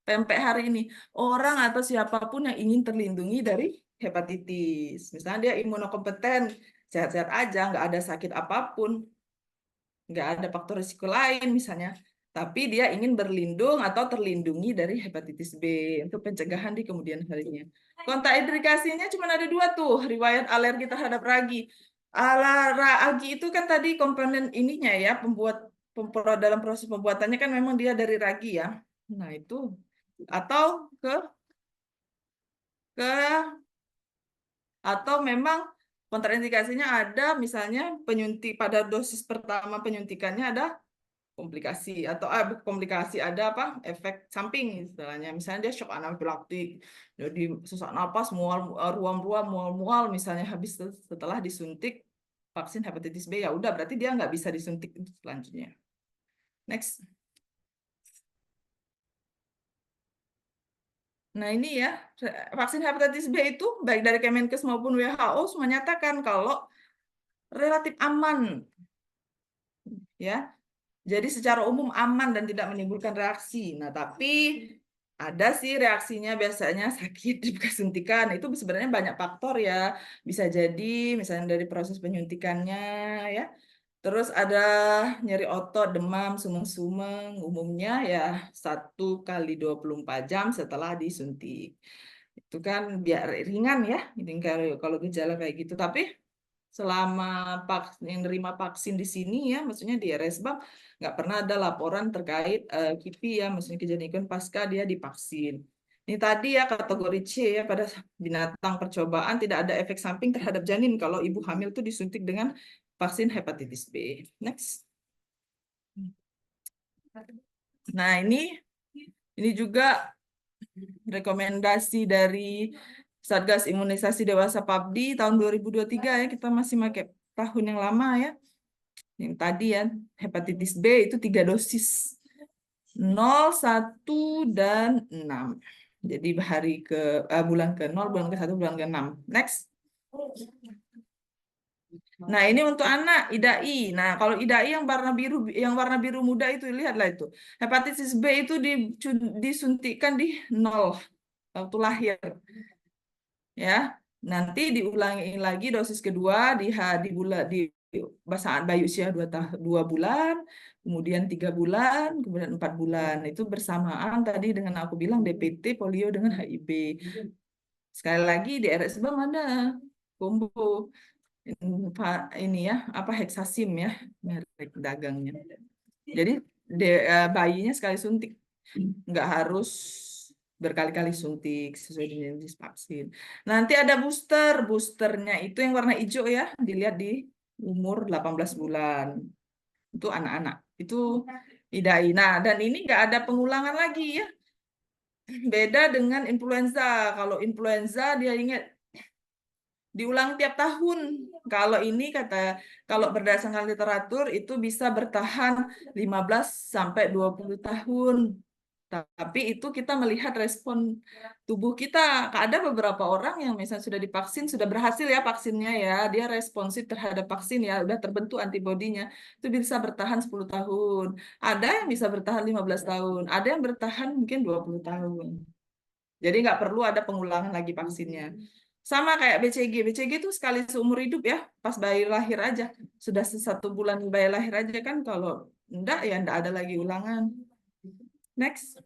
PMP hari ini, orang atau siapapun yang ingin terlindungi dari hepatitis. Misalnya dia imunokompeten, sehat-sehat aja, nggak ada sakit apapun, nggak ada faktor risiko lain misalnya, tapi dia ingin berlindung atau terlindungi dari hepatitis B untuk pencegahan di kemudian harinya. Kontraindikasinya cuma ada dua tuh, riwayat alergi terhadap ragi. Ragi itu kan tadi komponen ininya ya, dalam proses pembuatannya kan memang dia dari ragi ya. Nah itu atau ke atau memang kontraindikasinya ada misalnya penyuntik pada dosis pertama penyuntikannya ada komplikasi atau komplikasi ada apa efek samping istilahnya misalnya dia shock anafilaktik jadi sesak napas mual ruam-ruam mual-mual misalnya habis setelah disuntik vaksin hepatitis B ya udah berarti dia nggak bisa disuntik selanjutnya. Next. Nah ini ya vaksin hepatitis B itu baik dari Kemenkes maupun WHO menyatakan kalau relatif aman ya. Jadi secara umum aman dan tidak menimbulkan reaksi. Nah, tapi ada sih reaksinya biasanya sakit di bekas suntikan. Itu sebenarnya banyak faktor ya. Bisa jadi misalnya dari proses penyuntikannya ya. Terus ada nyeri otot, demam, sumeng-sumeng. Umumnya ya 1 kali 24 jam setelah disuntik. Itu kan biar ringan ya. Ini kalau gejala kayak gitu. Tapi selama yang nerima vaksin di sini ya, maksudnya di RSBAM nggak pernah ada laporan terkait KIPI ya, maksudnya kejadian pasca dia divaksin. Ini tadi ya kategori C ya pada binatang percobaan tidak ada efek samping terhadap janin kalau ibu hamil itu disuntik dengan vaksin hepatitis B. Next. Nah ini juga rekomendasi dari Satgas Imunisasi Dewasa PABDI tahun 2023 ya kita masih pakai tahun yang lama ya. Yang tadi ya, hepatitis B itu 3 dosis. 0, 1, dan 6. Jadi bulan ke-0, bulan ke-1, bulan ke-6. Next. Nah, ini untuk anak IDAI. Nah, kalau IDAI yang warna biru muda itu lihatlah itu. Hepatitis B itu disuntikkan di 0 waktu lahir. Ya. Nanti diulangi lagi dosis kedua di saat bayi usia 2 bulan, kemudian 3 bulan, kemudian 4 bulan. Itu bersamaan tadi dengan aku bilang DPT, polio dengan HIV. Sekali lagi di RS-BAM ada combo ini ya, apa heksasim ya, merek dagangnya. Jadi bayinya sekali suntik, nggak harus berkali-kali suntik sesuai dengan jenis vaksin. Nanti ada boosternya itu yang warna hijau ya, dilihat di umur 18 bulan. Itu anak-anak, itu IDAI. Nah, dan ini nggak ada pengulangan lagi ya. Beda dengan influenza. Kalau influenza dia ingat diulang tiap tahun. Kalau berdasarkan literatur itu bisa bertahan 15 sampai 20 tahun. Tapi itu kita melihat respon tubuh kita. Ada beberapa orang yang misalnya sudah divaksin, sudah berhasil ya vaksinnya ya, dia responsif terhadap vaksin ya, udah terbentuk antibodinya, itu bisa bertahan 10 tahun. Ada yang bisa bertahan 15 tahun, ada yang bertahan mungkin 20 tahun. Jadi nggak perlu ada pengulangan lagi vaksinnya. Sama kayak BCG. BCG itu sekali seumur hidup ya, pas bayi lahir aja. Sudah 1 bulan bayi lahir aja kan, kalau enggak ya enggak ada lagi ulangan. Next.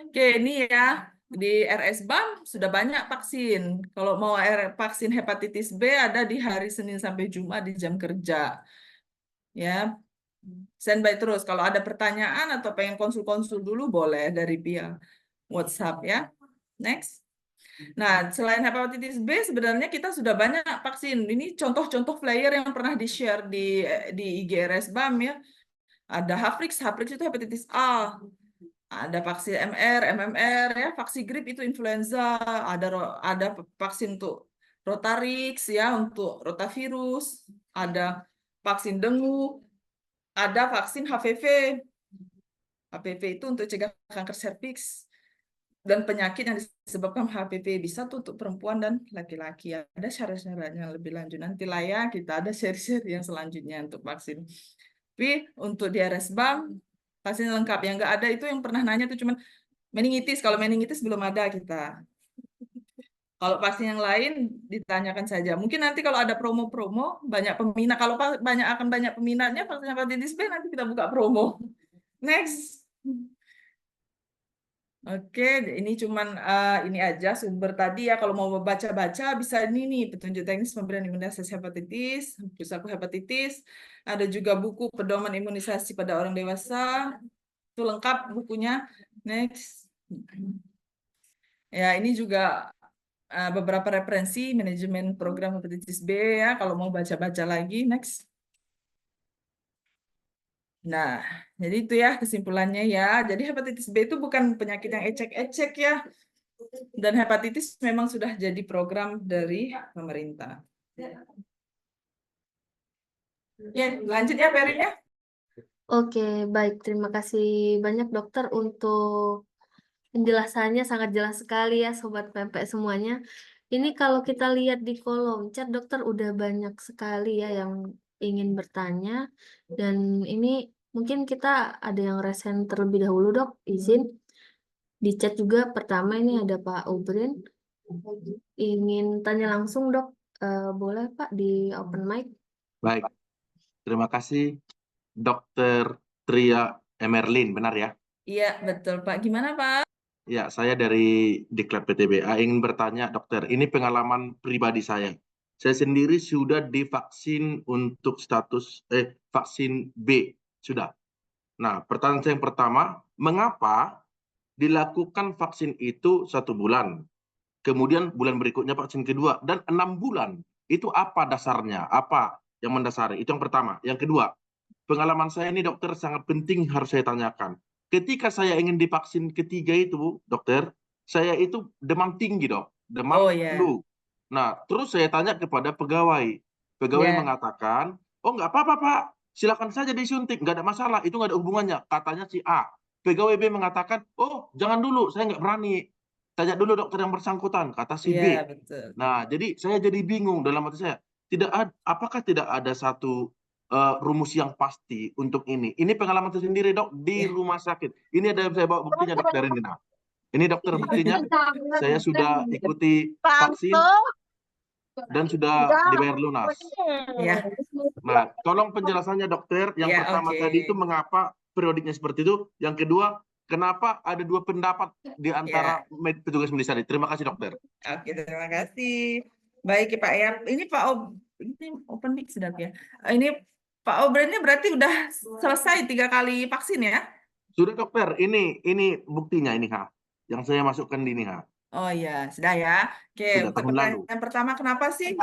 Oke, ini ya. Di RS-BAM sudah banyak vaksin. Kalau mau vaksin hepatitis B ada di hari Senin sampai Jumat di jam kerja. Ya, standby terus. Kalau ada pertanyaan atau pengen konsul-konsul dulu boleh dari via WhatsApp ya. Next. Nah, selain hepatitis B sebenarnya kita sudah banyak vaksin. Ini contoh-contoh flyer yang pernah di-share di IG RS-BAM ya. Ada Havrix itu hepatitis A. Ada vaksin MR, MMR ya, vaksin grip itu influenza, ada vaksin untuk Rotarix ya untuk rotavirus, ada vaksin dengue, ada vaksin HPV. HPV itu untuk cegah kanker serviks dan penyakit yang disebabkan HPV bisa tuh untuk perempuan dan laki-laki. Ada syarat-syaratnya lebih lanjut. Nanti lah ya kita ada seri-seri yang selanjutnya untuk vaksin. Tapi untuk di RS-BAM vaksin lengkap yang nggak ada itu yang pernah nanya tuh cuman meningitis. Kalau meningitis belum ada kita. Kalau vaksin yang lain ditanyakan saja. Mungkin nanti kalau ada promo-promo banyak peminat. Kalau banyak peminatnya vaksin hepatitis B nanti kita buka promo. Next. Oke, ini cuman ini aja sumber tadi ya. Kalau mau baca-baca bisa ini nih petunjuk teknis pemberian imunisasi hepatitis, perilaku hepatitis. Ada juga buku pedoman imunisasi pada orang dewasa. Itu lengkap bukunya. Next. Ya, ini juga beberapa referensi manajemen program hepatitis B ya. Kalau mau baca-baca lagi, next. Nah, jadi itu ya kesimpulannya ya. Jadi hepatitis B itu bukan penyakit yang ecek-ecek ya. Dan hepatitis memang sudah jadi program dari pemerintah. Ya, lanjut ya Perin ya. Oke, baik. Terima kasih banyak dokter untuk penjelasannya sangat jelas sekali ya Sobat Pempek semuanya. Ini kalau kita lihat di kolom chat dokter udah banyak sekali ya yang ingin bertanya. Dan ini mungkin kita ada yang resen terlebih dahulu dok, izin. Di chat juga pertama ini ada Pak Ubrin. Ingin tanya langsung dok, boleh Pak di open mic? Baik, terima kasih Dr. Tria Emerlin, benar ya? Iya, betul Pak. Gimana Pak? Ya, saya dari Diklat PTBA ingin bertanya dokter, ini pengalaman pribadi saya. Saya sendiri sudah divaksin untuk vaksin B, sudah. Nah, pertanyaan saya yang pertama, mengapa dilakukan vaksin itu 1 bulan, kemudian bulan berikutnya vaksin kedua, dan 6 bulan? Itu apa dasarnya? Apa yang mendasari? Itu yang pertama. Yang kedua, pengalaman saya ini dokter sangat penting harus saya tanyakan. Ketika saya ingin divaksin ketiga itu, dokter, saya itu demam tinggi dok, demam Oh ya. flu. Nah, terus saya tanya kepada pegawai. Pegawai Ya, mengatakan, oh nggak apa-apa Pak, silakan saja disuntik, nggak ada masalah, itu nggak ada hubungannya. Katanya si A. Pegawai B mengatakan, oh jangan dulu, saya nggak berani. Tanya dulu dokter yang bersangkutan, kata si iya B. betul. Nah, jadi saya jadi bingung dalam hati saya. Apakah tidak ada satu rumus yang pasti untuk ini? Ini pengalaman saya sendiri dok di Ya. rumah sakit. Ini ada saya bawa buktinya dokter ini. Nah, ini dokter buktinya. Saya sudah ikuti vaksin dan sudah dibayar lunas. Ya, Nah, tolong penjelasannya dokter. Yang ya, pertama oke. tadi itu mengapa periodiknya seperti itu. Yang kedua, kenapa ada dua pendapat di antara Ya, petugas medis tadi. Terima kasih dokter. oke, terima kasih. Baik ya Pak ya. Ini Pak ini open mic sudah ya. Ini Pak Obren ini berarti udah selesai 3 kali vaksin ya? Sudah dokter, ini buktinya ini ha. Yang saya masukkan di ini ha. Oh iya, sudah ya. Oke, Sudah untuk tahun lalu. pertanyaan pertama, kenapa sih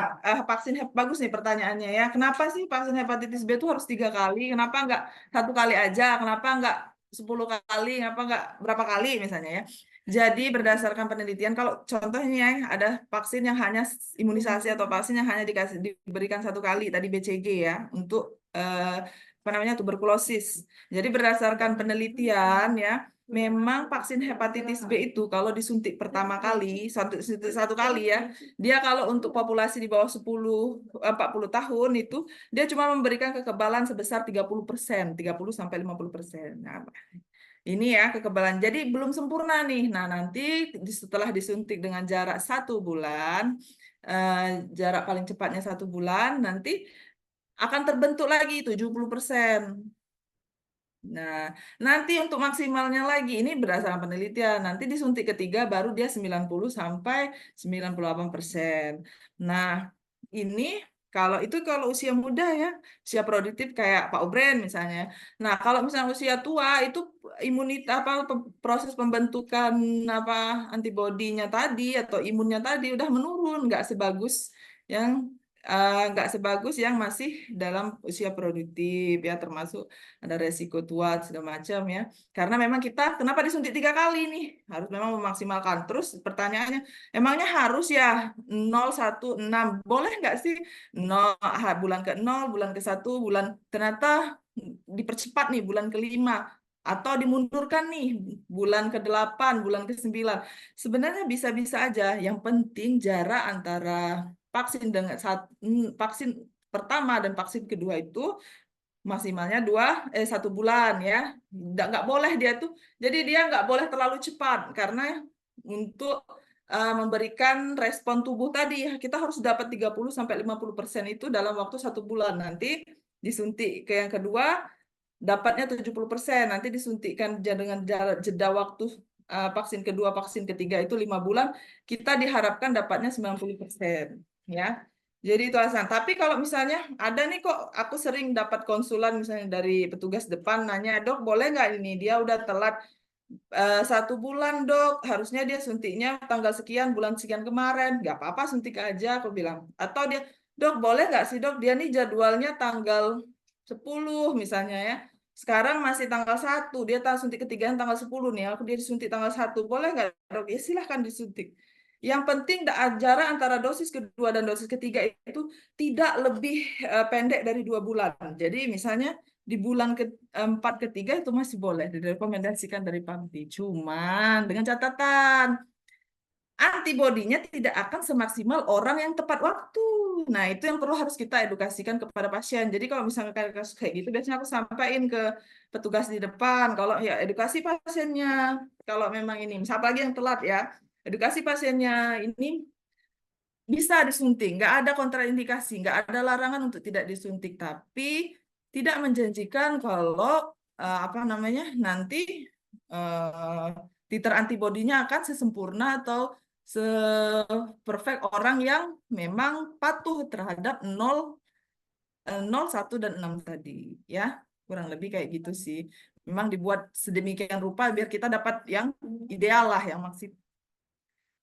vaksin bagus nih pertanyaannya ya? Kenapa sih vaksin hepatitis B itu harus 3 kali? Kenapa nggak 1 kali aja? Kenapa nggak 10 kali? Kenapa nggak berapa kali misalnya ya? Jadi berdasarkan penelitian, kalau contohnya ya, ada vaksin yang hanya imunisasi atau vaksin yang hanya diberikan 1 kali, tadi BCG ya, untuk apa namanya tuberkulosis. Jadi berdasarkan penelitian ya. Memang vaksin hepatitis B itu kalau disuntik pertama kali, satu kali ya, dia kalau untuk populasi di bawah 40 tahun itu, dia cuma memberikan kekebalan sebesar 30%, 30-50%. Nah, ini ya kekebalan. Jadi belum sempurna nih. Nah, nanti setelah disuntik dengan jarak 1 bulan, jarak paling cepatnya 1 bulan, nanti akan terbentuk lagi 70%. Nah, nanti untuk maksimalnya lagi, ini berdasarkan penelitian, nanti disuntik ketiga baru dia 90-98%. Nah, ini kalau usia muda ya, usia produktif kayak Pak Obren misalnya. Nah, kalau misalnya usia tua itu imunitas proses pembentukan antibodinya tadi atau imunnya tadi udah menurun, nggak sebagus yang masih dalam usia produktif ya, termasuk ada resiko tua segala macam ya. Karena memang kita kenapa disuntik 3 kali nih? Harus memang memaksimalkan. Terus pertanyaannya, emangnya harus ya 0, 1, 6? Boleh nggak sih 0, bulan ke-0, bulan ke-1, bulan ternyata dipercepat nih bulan ke-5 atau dimundurkan nih bulan ke-8, bulan ke-9. Sebenarnya bisa-bisa aja. Yang penting jarak antara vaksin pertama dan vaksin kedua itu maksimalnya 1 bulan ya. Nggak boleh dia tuh, jadi dia nggak boleh terlalu cepat karena untuk memberikan respon tubuh tadi kita harus dapat 30-50% itu dalam waktu 1 bulan. Nanti disuntik ke yang kedua dapatnya 70%, nanti disuntikkan dengan jeda waktu vaksin kedua, vaksin ketiga itu 5 bulan, kita diharapkan dapatnya 90%. Ya. Jadi itu alasan. Tapi kalau misalnya ada nih kok, aku sering dapat konsulan misalnya dari petugas depan nanya, dok boleh nggak ini dia udah telat 1 bulan dok, harusnya dia suntiknya tanggal sekian, bulan sekian kemarin, nggak apa-apa suntik aja, aku bilang. Atau dia, dok boleh nggak sih dok, dia nih jadwalnya tanggal 10 misalnya ya. Sekarang masih tanggal 1, dia suntik ketiga tanggal 10 nih, aku dia disuntik tanggal 1, boleh nggak dok? Ya silahkan disuntik. Yang penting jarak antara dosis kedua dan dosis ketiga itu tidak lebih pendek dari 2 bulan. Jadi misalnya di bulan keempat ketiga itu masih boleh direkomendasikan dari PAMTI. Cuman dengan catatan antibodinya tidak akan semaksimal orang yang tepat waktu. Nah, itu yang perlu harus kita edukasikan kepada pasien. Jadi kalau misalnya kasus kayak gitu, biasanya aku sampaikan ke petugas di depan. Kalau ya edukasi pasiennya, kalau memang ini, misalnya lagi yang telat ya, edukasi pasiennya ini bisa disuntik, nggak ada kontraindikasi, nggak ada larangan untuk tidak disuntik, tapi tidak menjanjikan kalau nanti titer antibodinya akan sesempurna atau se-perfect orang yang memang patuh terhadap 0, 1, dan 6 tadi. Ya, kurang lebih kayak gitu sih. Memang dibuat sedemikian rupa biar kita dapat yang ideal lah, yang maksimal.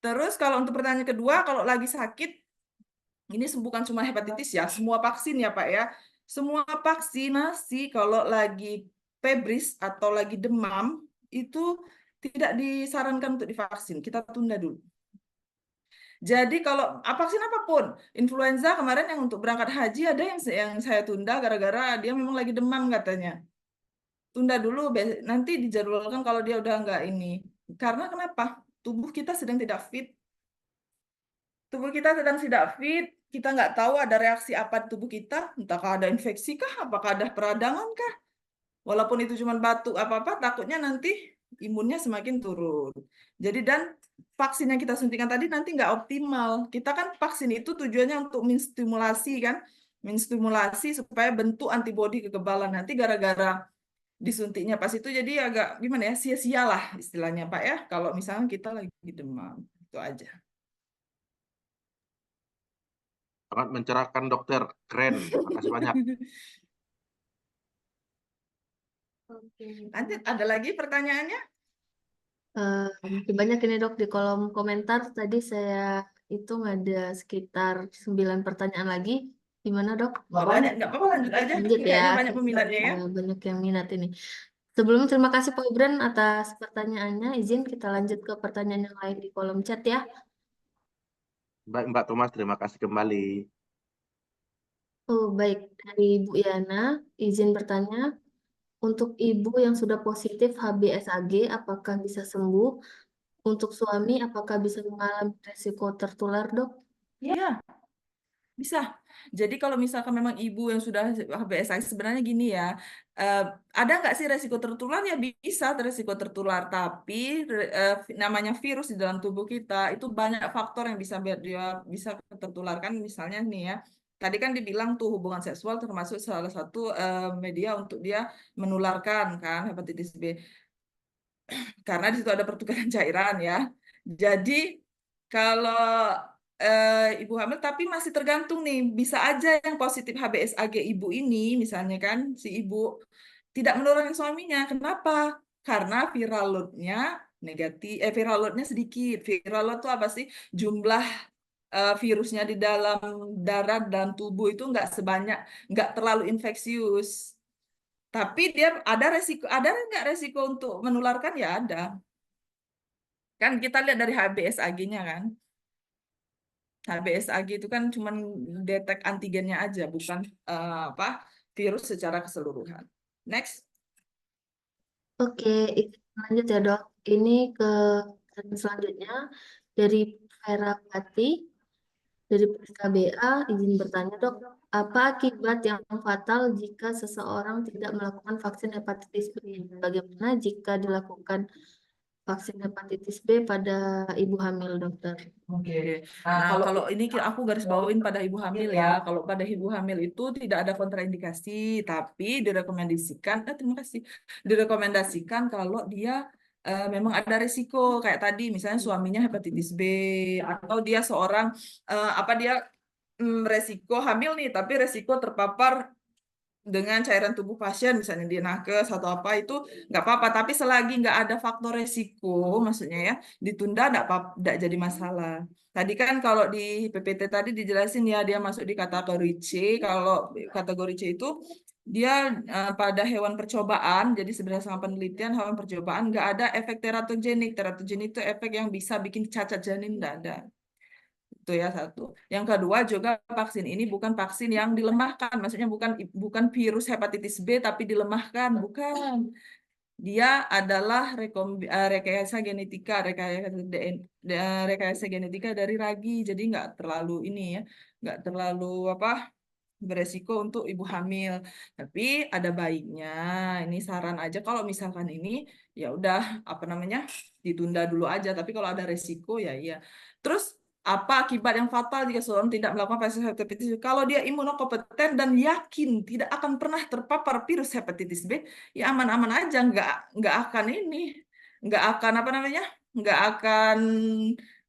Terus kalau untuk pertanyaan kedua, kalau lagi sakit, ini bukan cuma hepatitis ya, semua vaksin ya Pak ya. Semua vaksinasi kalau lagi febris atau lagi demam, itu tidak disarankan untuk divaksin. Kita tunda dulu. Jadi kalau vaksin apapun, influenza kemarin yang untuk berangkat haji ada yang saya tunda gara-gara dia memang lagi demam katanya. Tunda dulu, nanti dijadwalkan kalau dia udah nggak ini. Karena kenapa? Tubuh kita sedang tidak fit. Tubuh kita sedang tidak fit, kita nggak tahu ada reaksi apa di tubuh kita, entahkah ada infeksi kah, apakah ada peradangan kah. Walaupun itu cuma batuk apa-apa, takutnya nanti imunnya semakin turun. Jadi dan vaksin yang kita suntikan tadi nanti nggak optimal. Kita kan vaksin itu tujuannya untuk menstimulasi kan, menstimulasi supaya bentuk antibodi kekebalan. Nanti gara-gara disuntiknya pas itu jadi agak gimana ya, sia-sia lah istilahnya Pak ya, kalau misalnya kita lagi demam. Itu aja. Sangat mencerahkan dokter, keren. Makasih banyak. Oke. Lanjut, ada lagi pertanyaannya? Masih banyak ini dok di kolom komentar. Tadi saya hitung ada sekitar 9 pertanyaan lagi. Gimana dok? Banyak, nggak apa-apa, lanjut aja. Lanjut ya. Kayaknya banyak peminatnya ya. Banyak yang minat ini. Sebelum terima kasih Pak Ibran atas pertanyaannya. Izin kita lanjut ke pertanyaan yang lain di kolom chat ya. Baik Mbak Thomas, terima kasih kembali. Oh baik, dari Bu Yana, izin bertanya. Untuk ibu yang sudah positif HBsAg, apakah bisa sembuh? Untuk suami, apakah bisa mengalami resiko tertular, dok? Iya, bisa. Jadi kalau misalkan memang ibu yang sudah HBsAg sebenarnya gini ya, ada nggak sih resiko tertular? Ya bisa resiko tertular, tapi namanya virus di dalam tubuh kita itu banyak faktor yang bisa biar dia bisa tertularkan. Misalnya nih ya, tadi kan dibilang tuh hubungan seksual termasuk salah satu media untuk dia menularkan kan hepatitis B. Karena di situ ada pertukaran cairan ya. Jadi kalau ibu hamil tapi masih tergantung nih, bisa aja yang positif HBsAg ibu ini misalnya kan si ibu tidak menularkan suaminya. Kenapa? Karena viral load-nya negatif, viral load-nya sedikit. Viral load itu apa sih? Jumlah virusnya di dalam darah dan tubuh itu nggak terlalu infeksius. Tapi dia ada nggak resiko untuk menularkan? Ya ada. Kan kita lihat dari HBsAg-nya kan. HBsAg itu kan cuma detek antigennya aja, bukan apa virus secara keseluruhan. Next. Oke, lanjut ya dok. Ini ke pertanyaan selanjutnya dari Vera Pati, dari PKBA, izin bertanya dok, apa akibat yang fatal jika seseorang tidak melakukan vaksin hepatitis B? Bagaimana jika dilakukan vaksin hepatitis B pada ibu hamil, dokter? Oke. Nah, kalau ini aku garis bawain pada ibu hamil ya. Kalau pada ibu hamil itu tidak ada kontraindikasi, tapi direkomendasikan, terima kasih, direkomendasikan kalau dia memang ada risiko kayak tadi, misalnya suaminya hepatitis B atau dia seorang apa dia resiko hamil nih, tapi resiko terpapar dengan cairan tubuh pasien, misalnya dia nakes atau apa itu nggak apa-apa. Tapi selagi nggak ada faktor resiko, maksudnya ya ditunda nggak jadi masalah. Tadi kan kalau di PPT tadi dijelasin ya dia masuk di kategori C. Kalau kategori C itu dia pada hewan percobaan. Jadi berdasarkan penelitian hewan percobaan nggak ada efek teratogenik. Teratogenik itu efek yang bisa bikin cacat janin, nggak ada. Itu ya satu. Yang kedua juga vaksin ini bukan vaksin yang dilemahkan, maksudnya bukan virus hepatitis B tapi dilemahkan, bukan. Dia adalah rekayasa genetika, rekayasa genetika dari ragi, jadi nggak terlalu ini ya, nggak terlalu apa beresiko untuk ibu hamil. Tapi ada baiknya, ini saran aja kalau misalkan ini ya udah apa namanya ditunda dulu aja. Tapi kalau ada resiko ya iya. Terus apa akibat yang fatal jika seseorang tidak melakukan vaksin hepatitis B? Kalau dia imunokompeten dan yakin tidak akan pernah terpapar virus hepatitis B, ya aman-aman aja, nggak akan ini, nggak akan apa namanya, nggak akan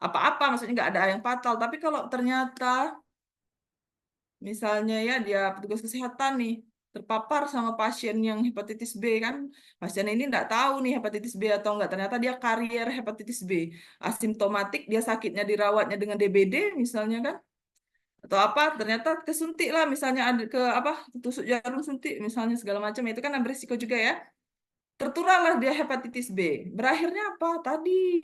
apa-apa, maksudnya nggak ada yang fatal. Tapi kalau ternyata misalnya ya dia petugas kesehatan nih terpapar sama pasien yang hepatitis B kan, pasien ini nggak tahu nih hepatitis B atau enggak, ternyata dia karier hepatitis B, asimptomatik, dia sakitnya dirawatnya dengan DBD misalnya kan, atau apa, ternyata kesuntik lah misalnya ada ke apa tusuk jarum suntik misalnya segala macam, itu kan berisiko juga ya, tertularlah dia hepatitis B, berakhirnya apa tadi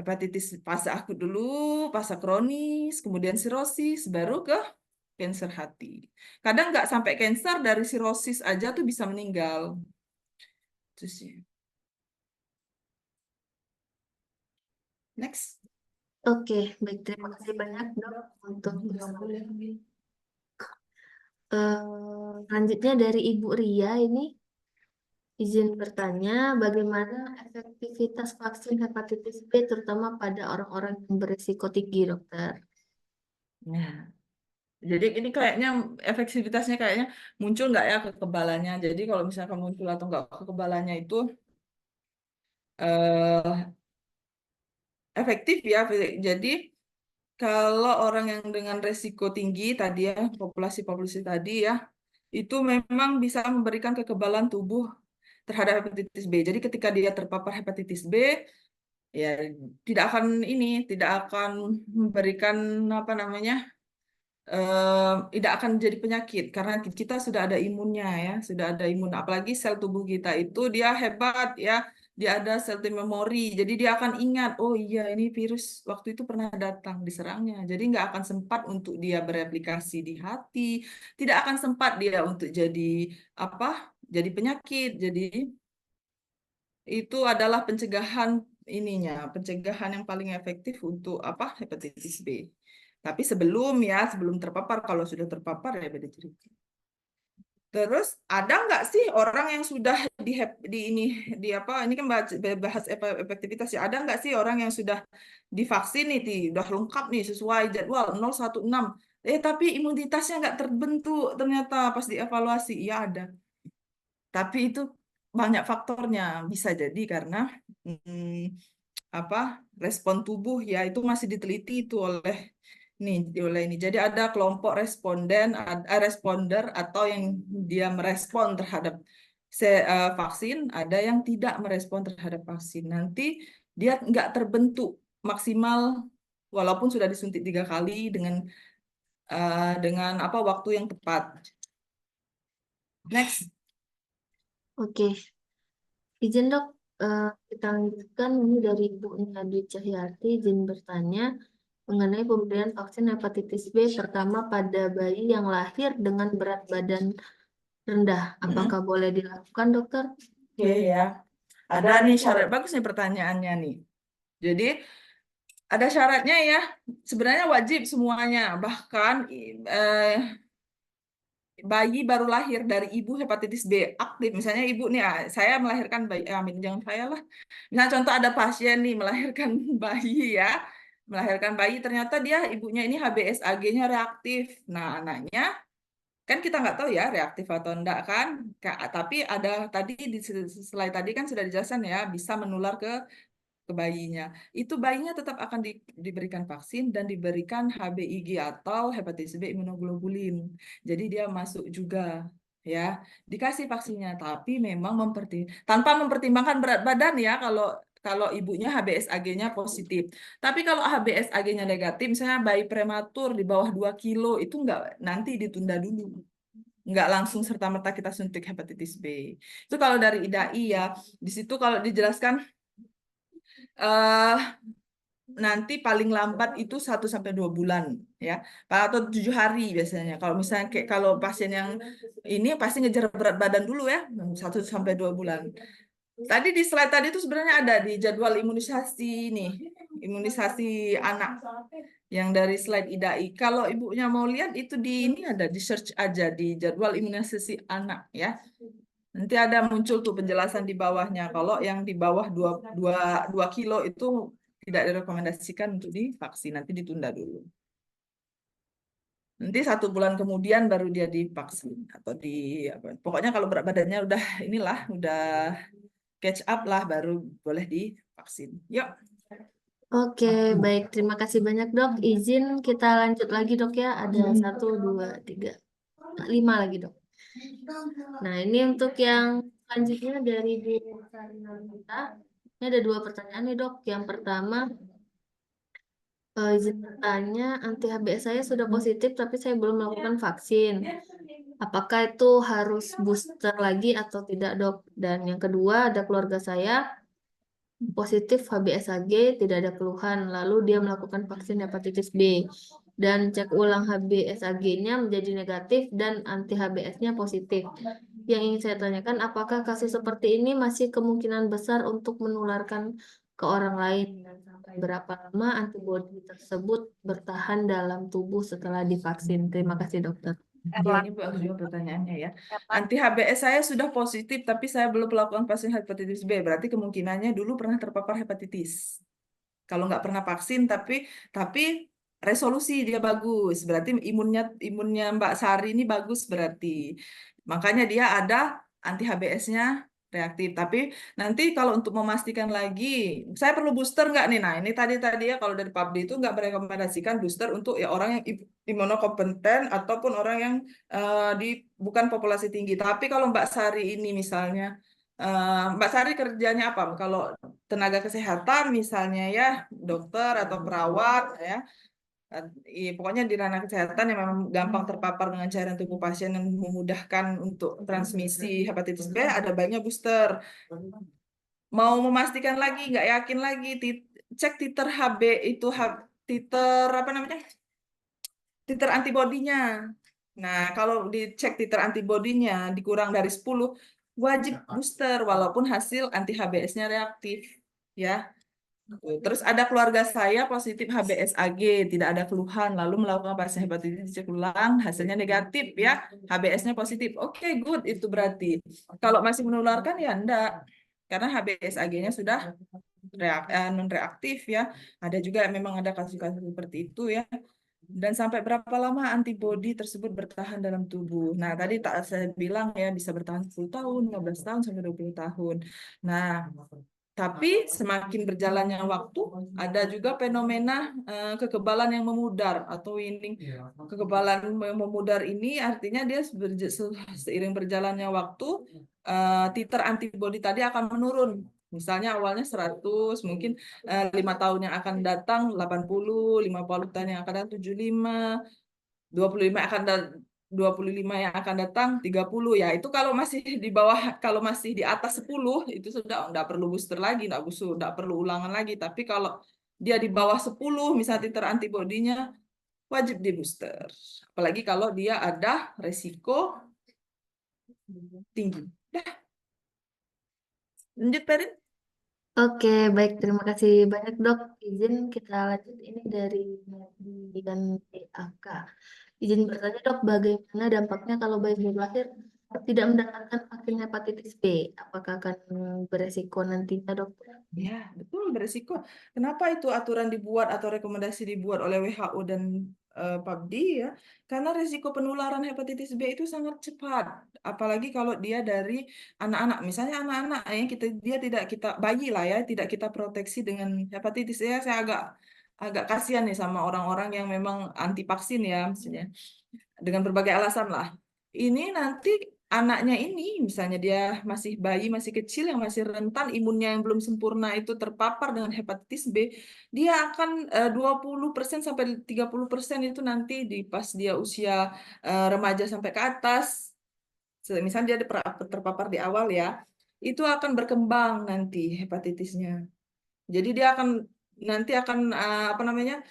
Hepatitis fase akut dulu, fase kronis, kemudian sirosis, baru ke kanker hati. Kadang nggak sampai kanker, dari sirosis aja tuh bisa meninggal. Itu sih. Next. Oke, baik. Terima kasih banyak, Dok, untuk selanjutnya dari Ibu Ria ini izin bertanya bagaimana efektivitas vaksin hepatitis B terutama pada orang-orang yang berisiko tinggi, Dokter. Nah, jadi ini kayaknya efektivitasnya kayaknya muncul nggak ya kekebalannya. Jadi kalau misalkan muncul atau nggak kekebalannya itu eh, efektif ya. Jadi kalau orang yang dengan resiko tinggi tadi ya, populasi-populasi tadi ya, itu memang bisa memberikan kekebalan tubuh terhadap hepatitis B. Jadi ketika dia terpapar hepatitis B, ya tidak akan memberikan apa namanya, tidak akan jadi penyakit karena kita sudah ada imunnya ya, sudah ada imun. Apalagi sel tubuh kita itu dia hebat ya, dia ada sel memori. Jadi dia akan ingat, oh iya ini virus waktu itu pernah datang diserangnya. Jadi nggak akan sempat untuk dia bereplikasi di hati, tidak akan sempat dia untuk jadi apa, jadi penyakit. Jadi itu adalah pencegahan pencegahan yang paling efektif untuk apa hepatitis B. Tapi sebelum terpapar, kalau sudah terpapar ya beda cerita. Terus ada nggak sih orang yang sudah ini kan bahas efektivitas ya. Ada nggak sih orang yang sudah divaksin nih, udah lengkap nih sesuai jadwal 016. Tapi imunitasnya nggak terbentuk ternyata pas dievaluasi. Iya ada. Tapi itu banyak faktornya. Bisa jadi karena respon tubuh ya itu masih diteliti itu oleh ini. Jadi ada kelompok responder atau yang dia merespon terhadap vaksin, ada yang tidak merespon terhadap vaksin. Nanti dia nggak terbentuk maksimal walaupun sudah disuntik 3 kali dengan waktu yang tepat. Next. Oke, izin Dok, kita lanjutkan ini dari Ibu Dwi Cahyati izin bertanya mengenai pemberian vaksin hepatitis B pertama pada bayi yang lahir dengan berat badan rendah. Apakah boleh dilakukan, Dokter? Oke ya. Ada nih syarat, bagus nih pertanyaannya nih. Jadi ada syaratnya ya. Sebenarnya wajib semuanya. Bahkan bayi baru lahir dari ibu hepatitis B aktif. Misalnya ibu nih, saya melahirkan bayi, amin jangan saya lah. Misalnya contoh ada pasien nih melahirkan bayi ya. Melahirkan bayi ternyata dia ibunya ini HBsAg-nya reaktif. Nah, anaknya kan kita nggak tahu ya reaktif atau enggak kan. Tapi ada tadi di slide tadi kan sudah dijelaskan ya bisa menular ke bayinya. Itu bayinya tetap akan diberikan vaksin dan diberikan HBIG atau hepatitis B imunoglobulin. Jadi dia masuk juga ya, dikasih vaksinnya tapi memang tanpa mempertimbangkan berat badan ya kalau ibunya HBsAg-nya positif. Tapi kalau HBsAg-nya negatif, misalnya bayi prematur di bawah 2 kilo, itu enggak, nanti ditunda dulu. Enggak langsung serta-merta kita suntik hepatitis B. Itu kalau dari IDAI ya. Di situ kalau dijelaskan nanti paling lambat itu 1-2 bulan ya, atau 7 hari biasanya. Kalau misalnya kalau pasien yang ini pasti ngejar berat badan dulu ya 1-2 bulan. Tadi di slide tadi itu sebenarnya ada di jadwal imunisasi nih, imunisasi anak yang dari slide IDAI. Kalau ibunya mau lihat itu ini ada di search aja di jadwal imunisasi anak ya. Nanti ada muncul tuh penjelasan di bawahnya. Kalau yang di bawah 2 kilo itu tidak direkomendasikan untuk divaksin, nanti ditunda dulu. Nanti 1 bulan kemudian baru dia divaksin atau pokoknya kalau berat badannya udah catch up lah baru boleh divaksin. Yuk. Oke, baik. Terima kasih banyak, Dok. Izin kita lanjut lagi, Dok ya. Ada 1, 2, 3, 5 lagi, Dok. Nah, ini untuk yang selanjutnya dari Bu Sarina kita. Ini ada 2 pertanyaan nih, Dok. Yang pertama, izin bertanya, anti HBs saya sudah positif, tapi saya belum melakukan vaksin. Apakah itu harus booster lagi atau tidak, Dok? Dan yang kedua, ada keluarga saya positif HBsAg, tidak ada keluhan, lalu dia melakukan vaksin hepatitis B dan cek ulang HBsAg-nya menjadi negatif dan anti HBs-nya positif. Yang ingin saya tanyakan, apakah kasus seperti ini masih kemungkinan besar untuk menularkan ke orang lain dan sampai berapa lama antibodi tersebut bertahan dalam tubuh setelah divaksin? Terima kasih, dokter. Ya, ini bagus juga pertanyaannya ya. Anti HBs saya sudah positif, tapi saya belum melakukan vaksin hepatitis B. Berarti kemungkinannya dulu pernah terpapar hepatitis. Kalau nggak pernah vaksin, tapi resolusi dia bagus. Berarti imunnya Mbak Sari ini bagus berarti. Makanya dia ada anti HBs-nya reaktif. Tapi nanti kalau untuk memastikan lagi, saya perlu booster nggak nih? Nah, ini tadi ya kalau dari PABD itu nggak merekomendasikan booster untuk ya orang yang imunokompeten ataupun orang yang di bukan populasi tinggi. Tapi kalau Mbak Sari ini misalnya, Mbak Sari kerjanya apa? Kalau tenaga kesehatan misalnya ya, dokter atau perawat ya, pokoknya di ranah kesehatan yang memang gampang terpapar dengan cairan tubuh pasien yang memudahkan untuk transmisi hepatitis B, ada baiknya booster. Mau memastikan lagi, nggak yakin lagi, cek titer HB itu, titer apa namanya? Titer antibodinya. Nah, kalau dicek titer antibodinya dikurang dari 10, wajib booster walaupun hasil anti HBs-nya reaktif ya. Terus ada keluarga saya positif HBsAg, tidak ada keluhan, lalu melakukan vaksin hepatitis dicek ulang, hasilnya negatif ya, HBs-nya positif. Oke, good, itu berarti. Kalau masih menularkan ya enggak, karena HBsAg-nya sudah non-reaktif ya. Ada juga memang ada kasus-kasus seperti itu ya. Dan sampai berapa lama antibodi tersebut bertahan dalam tubuh. Nah, tadi tak saya bilang ya bisa bertahan 10 tahun, 15 tahun, sampai 20 tahun. Nah, tapi semakin berjalannya waktu, ada juga fenomena kekebalan yang memudar atau winning. Kekebalan yang memudar ini artinya dia seiring berjalannya waktu, titer antibodi tadi akan menurun. Misalnya awalnya 100, mungkin 5 tahun yang akan datang 80, 50 tahun yang akan datang 75, 25 akan 25 yang akan datang 30 ya. Itu kalau masih di bawah, kalau masih di atas 10 itu sudah enggak perlu booster lagi, enggak perlu ulangan lagi. Tapi kalau dia di bawah 10 misalnya titer antibodinya wajib di booster. Apalagi kalau dia ada resiko tinggi. Dah. Lanjut, Perin. Oke, baik. Terima kasih banyak, Dok. Izin kita lanjut ini dari dan DAK. Izin bertanya, Dok, bagaimana dampaknya kalau bayi baru lahir tidak mendapatkan vaksin hepatitis B? Apakah akan beresiko nantinya, Dokter? Ya, betul beresiko. Kenapa itu aturan dibuat atau rekomendasi dibuat oleh WHO dan PABD ya? Karena risiko penularan hepatitis B itu sangat cepat. Apalagi kalau dia dari anak-anak. Misalnya anak-anak ya dia tidak kita bayi lah ya, tidak kita proteksi dengan hepatitis ya. Saya agak kasihan nih sama orang-orang yang memang anti vaksin ya, maksudnya dengan berbagai alasan lah. Ini nanti anaknya ini, misalnya dia masih bayi, masih kecil, yang masih rentan, imunnya yang belum sempurna itu terpapar dengan hepatitis B, dia akan 20% sampai 30% itu nanti pas dia usia remaja sampai ke atas, misalnya dia terpapar di awal ya, itu akan berkembang nanti hepatitisnya. Jadi dia nanti akan apa namanya,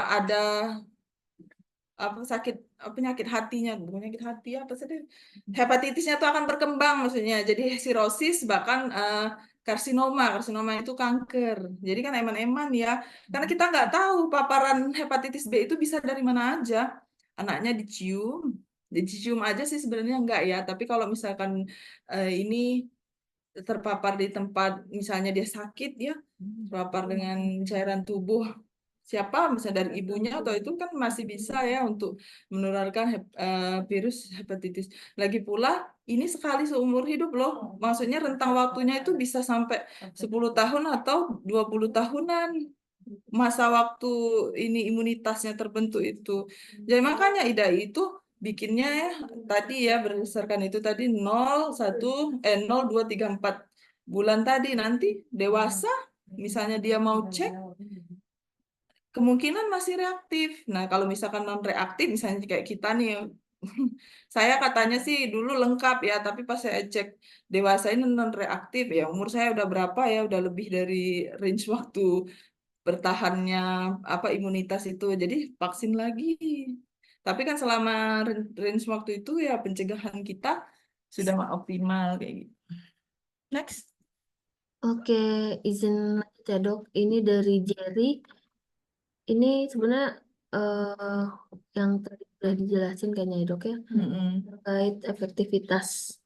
ada penyakit hatinya, bukan penyakit hati apa sih, hepatitisnya itu akan berkembang maksudnya, jadi sirosis bahkan karsinoma itu kanker. Jadi kan eman-eman ya, karena kita nggak tahu paparan hepatitis B itu bisa dari mana aja. Anaknya dicium aja sih sebenarnya enggak ya, tapi kalau misalkan ini terpapar di tempat, misalnya dia sakit ya, terpapar dengan cairan tubuh siapa, misalnya dari ibunya atau itu kan masih bisa ya untuk menularkan virus hepatitis. Lagi pula ini sekali seumur hidup loh, maksudnya rentang waktunya itu bisa sampai 10 tahun atau 20 tahunan masa waktu ini imunitasnya terbentuk itu. Jadi makanya IDAI itu bikinnya ya tadi ya berdasarkan itu tadi 0, 2, 3, 4 bulan tadi, nanti dewasa misalnya dia mau cek kemungkinan masih reaktif. Nah, kalau misalkan non reaktif misalnya kayak kita nih Saya katanya sih dulu lengkap ya, tapi pas saya cek dewasa ini non reaktif ya. Umur saya udah berapa ya? Udah lebih dari range waktu bertahannya apa imunitas itu. Jadi vaksin lagi. Tapi kan selama range waktu itu ya pencegahan kita sudah optimal kayak gitu. Next. Oke, izin lanjut ya dok. Ini dari Jerry. Ini sebenarnya yang tadi sudah dijelasin kayaknya ya dok ya. Mm-mm. Terkait efektivitas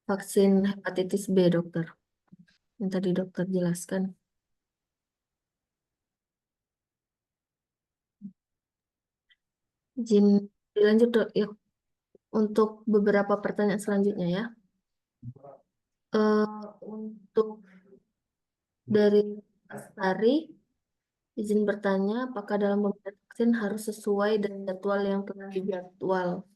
vaksin hepatitis B dokter. Yang tadi dokter jelaskan. Izin dilanjut dok. Yuk, untuk beberapa pertanyaan selanjutnya ya. Untuk dari Astari, izin bertanya, apakah dalam pemberian vaksin harus sesuai dengan jadwal yang telah dijadwal?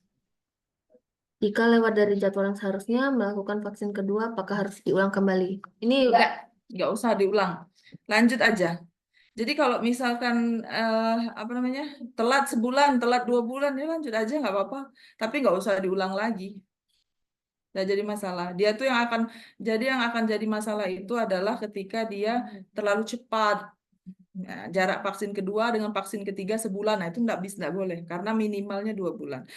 Jika lewat dari jadwal yang seharusnya melakukan vaksin kedua, apakah harus diulang kembali? Ini Nggak usah diulang. Lanjut aja. Jadi kalau misalkan apa namanya telat sebulan, telat 2 bulan, ya lanjut aja nggak apa-apa. Tapi nggak usah diulang lagi. Nggak jadi masalah. Dia tuh yang akan jadi masalah itu adalah ketika dia terlalu cepat. Nah, jarak vaksin kedua dengan vaksin ketiga sebulan, nah itu nggak boleh karena minimalnya 2 bulan.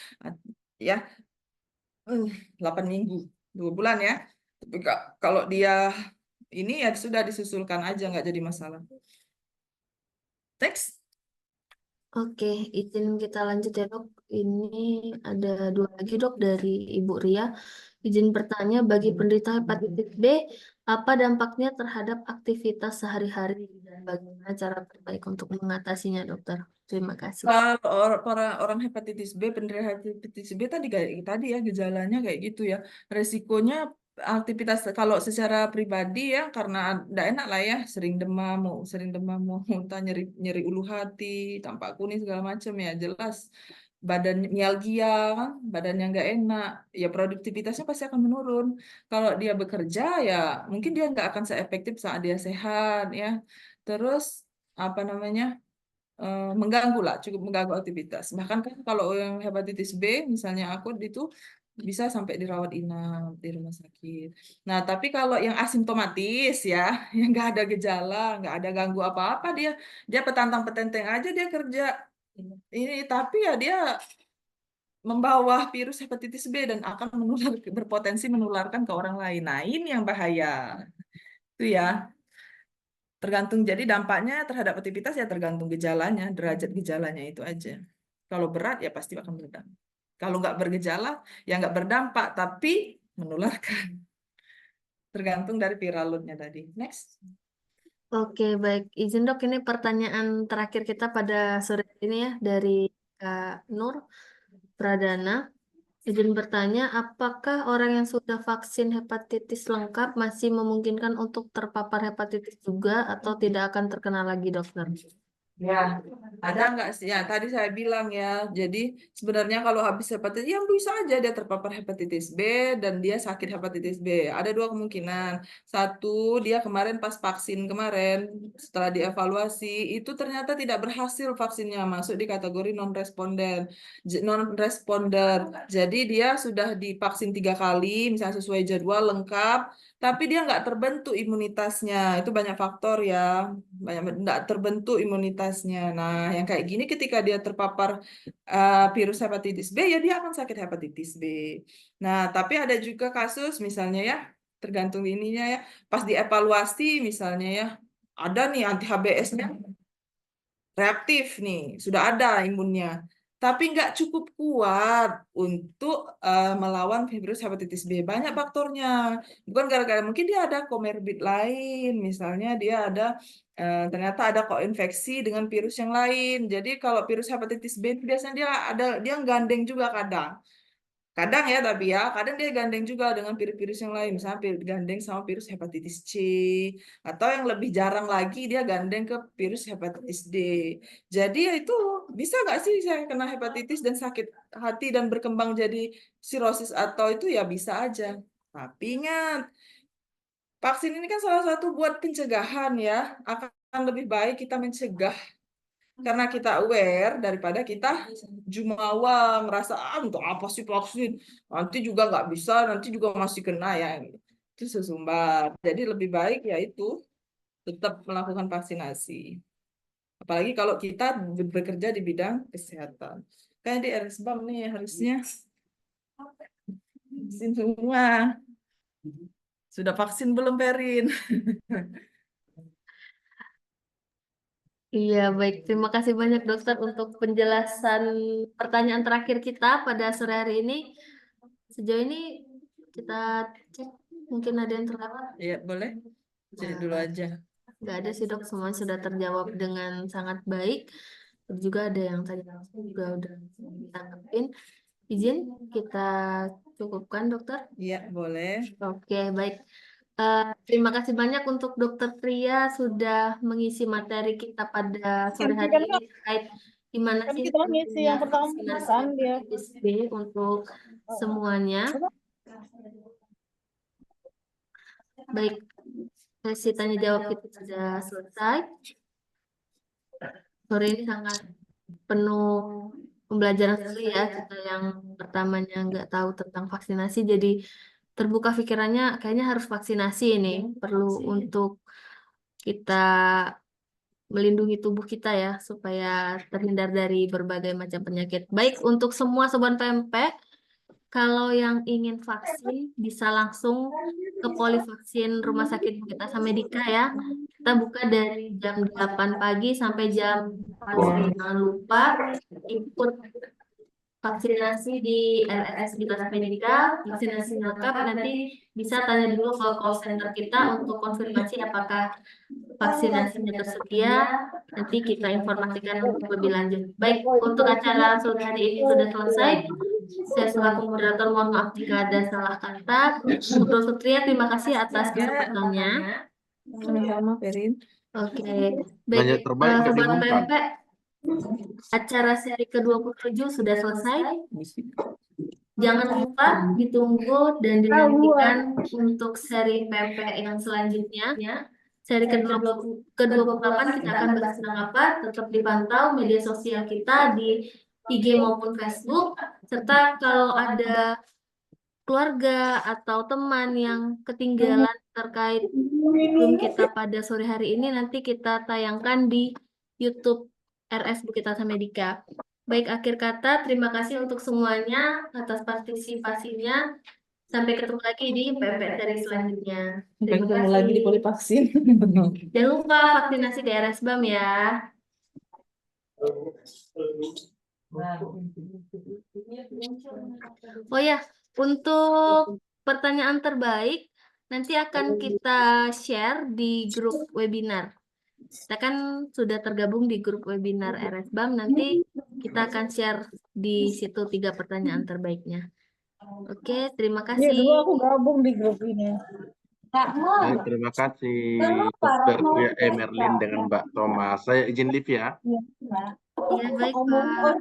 Ya, 8 minggu, 2 bulan ya. Tapi kalau dia ini ya sudah disusulkan aja nggak jadi masalah. Teks. oke, izin kita lanjut ya dok. Ini ada 2 lagi dok dari Ibu Ria. Izin bertanya, bagi penderita hepatitis B, apa dampaknya terhadap aktivitas sehari-hari dan bagaimana cara terbaik untuk mengatasinya dokter? Terima kasih. Kalau orang hepatitis B, penderita hepatitis B tadi ya gejalanya kayak gitu ya. Resikonya aktivitas kalau secara pribadi ya karena tidak enak lah ya, sering demam, mau muntah, nyeri ulu hati, tampak kuning segala macam ya jelas badan mialgia kan, badannya nggak enak, ya produktivitasnya pasti akan menurun. Kalau dia bekerja ya mungkin dia nggak akan seefektif saat dia sehat ya. Terus apa namanya? Mengganggu lah, cukup mengganggu aktivitas. Bahkan kan kalau yang hepatitis B, misalnya aku itu bisa sampai dirawat inap di rumah sakit. Nah, tapi kalau yang asimptomatis ya, yang nggak ada gejala, nggak ada ganggu apa-apa, dia petantang petenteng aja dia kerja. Ini tapi ya dia membawa virus hepatitis B dan akan berpotensi menularkan ke orang lain. Nah, ini yang bahaya. Itu ya. Tergantung, jadi dampaknya terhadap aktivitas ya tergantung gejalanya, derajat gejalanya itu aja. Kalau berat ya pasti akan berdampak. Kalau nggak bergejala ya nggak berdampak, tapi menularkan. Tergantung dari viral load-nya tadi. Next. Oke, baik. Izin dok, ini pertanyaan terakhir kita pada sore ini ya dari Kak Nur Pradana. Izin bertanya, apakah orang yang sudah vaksin hepatitis lengkap masih memungkinkan untuk terpapar hepatitis juga atau tidak akan terkena lagi dokter? Ya, ada nggak sih? Ya, tadi saya bilang ya. Jadi sebenarnya kalau habis hepatitis, ya bisa aja dia terpapar hepatitis B dan dia sakit hepatitis B. Ada 2 kemungkinan. Satu, dia kemarin pas vaksin kemarin, setelah dievaluasi, itu ternyata tidak berhasil vaksinnya masuk di kategori non-responder. Jadi dia sudah divaksin 3 kali, misalnya sesuai jadwal lengkap, tapi dia nggak terbentuk imunitasnya. Itu banyak faktor ya, nggak terbentuk imunitasnya. Nah, yang kayak gini ketika dia terpapar virus hepatitis B, ya dia akan sakit hepatitis B. Nah, tapi ada juga kasus misalnya ya, tergantung ininya ya, pas dievaluasi misalnya ya, ada nih anti HBS-nya reaktif nih, sudah ada imunnya, tapi nggak cukup kuat untuk melawan virus hepatitis B. Banyak faktornya, bukan gara-gara mungkin dia ada komorbid lain, misalnya dia ada ternyata ada koinfeksi dengan virus yang lain. Jadi kalau virus hepatitis B biasanya dia gandeng juga kadang. Kadang ya, tapi ya, kadang dia gandeng juga dengan virus-virus yang lain, misalnya gandeng sama virus hepatitis C, atau yang lebih jarang lagi dia gandeng ke virus hepatitis D. Jadi ya itu bisa nggak sih saya kena hepatitis dan sakit hati dan berkembang jadi sirosis atau itu ya bisa aja. Tapi ingat, vaksin ini kan salah satu buat pencegahan ya, akan lebih baik kita mencegah karena kita aware daripada kita jumawa merasa untuk apa sih vaksin, nanti juga nggak bisa, nanti juga masih kena ya, itu sesumbar. Jadi lebih baik ya itu tetap melakukan vaksinasi. Apalagi kalau kita bekerja di bidang kesehatan. Kayak di RSBAM nih harusnya vaksin semua. Sudah vaksin belum, Perin? Iya, baik. Terima kasih banyak dokter untuk penjelasan pertanyaan terakhir kita pada sore hari ini. Sejauh ini kita cek mungkin ada yang terlewat. Iya, boleh. Jadi dulu aja. Nggak ada sih dok, semua sudah terjawab dengan sangat baik. Dan juga ada yang tadi langsung juga udah ditangkepin. Izin kita cukupkan dokter. Iya, boleh. Oke, baik. Terima kasih banyak untuk Dokter Tria sudah mengisi materi kita pada sore hari ini terkait gimana Kan sih kita ngisi yang pertama vaksinasi kan dia. hepatitis B untuk semuanya. Baik, sesi tanya jawab kita sudah selesai. Sore ini sangat penuh pembelajaran sekali ya. Kita yang pertamanya nggak tahu tentang vaksinasi, jadi terbuka pikirannya kayaknya harus vaksinasi ini. Perlu untuk kita melindungi tubuh kita ya, supaya terhindar dari berbagai macam penyakit. Baik, untuk semua sobat PMP, kalau yang ingin vaksin bisa langsung ke Polivaksin Rumah Sakit Bukit Asa Medika ya. Kita buka dari jam 8 pagi sampai jam 4 sore. Jangan lupa ikut vaksinasi di RS Bukit Asa Medika. Vaksinasi lengkap nanti bisa tanya dulu ke call center kita untuk konfirmasi apakah vaksinasinya tersedia. Nanti kita informasikan untuk lebih lanjut. Baik, untuk acara sore hari ini sudah selesai. Saya selaku moderator mohon maaf jika ada salah kata. Untuk Dokter Tria, terima kasih atas kesempatannya. Sama-sama, Perin. Oke, Belanja baik, terbaik nggak Sobat diumumkan. PMP, acara seri ke-27 sudah selesai. Jangan lupa ditunggu dan dinantikan untuk seri PMP yang selanjutnya. Seri ke-28 kita akan bahas tentang apa? Tetap dipantau media sosial kita di IG maupun Facebook. Serta kalau ada keluarga atau teman yang ketinggalan terkait Zoom kita pada sore hari ini, nanti kita tayangkan di YouTube RS Bukit Asa Medika. Baik, akhir kata, terima kasih untuk semuanya atas partisipasinya. Sampai ketemu lagi di PMP seri selanjutnya. Sampai Terima ketemu kasih. lagi di Polivaksin. Jangan lupa vaksinasi di RSBAM ya. Oh ya, untuk pertanyaan terbaik nanti akan kita share di grup webinar. Kita kan sudah tergabung di grup webinar RSBAM, nanti kita akan share di situ 3 pertanyaan terbaiknya. Oke, terima Iya, dulu aku kasih. gabung di grup ini. Baik, terima kasih Dokter Tria Merlin dengan Mbak Thomas. Saya izin live ya. Iya, baik, Pak.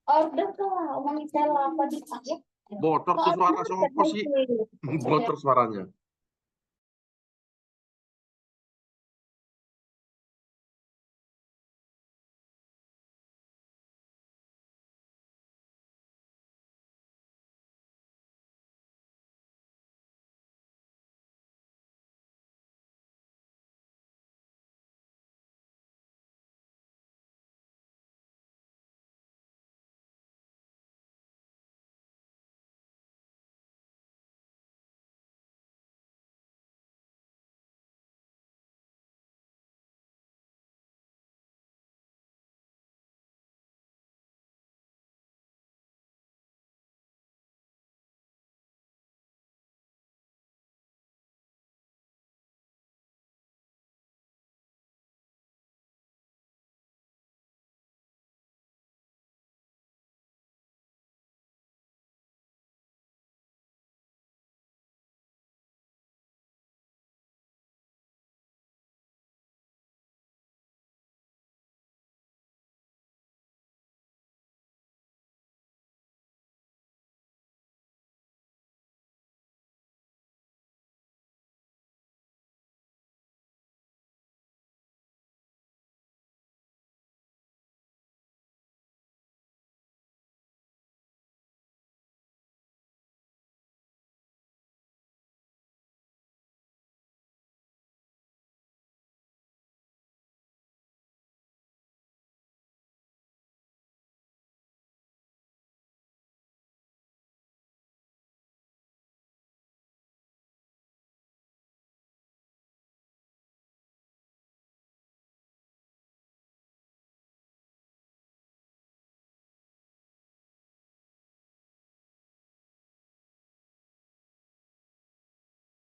Order tuh, omong Stella apa di Botor tuh suara sopo sih. Botor suaranya.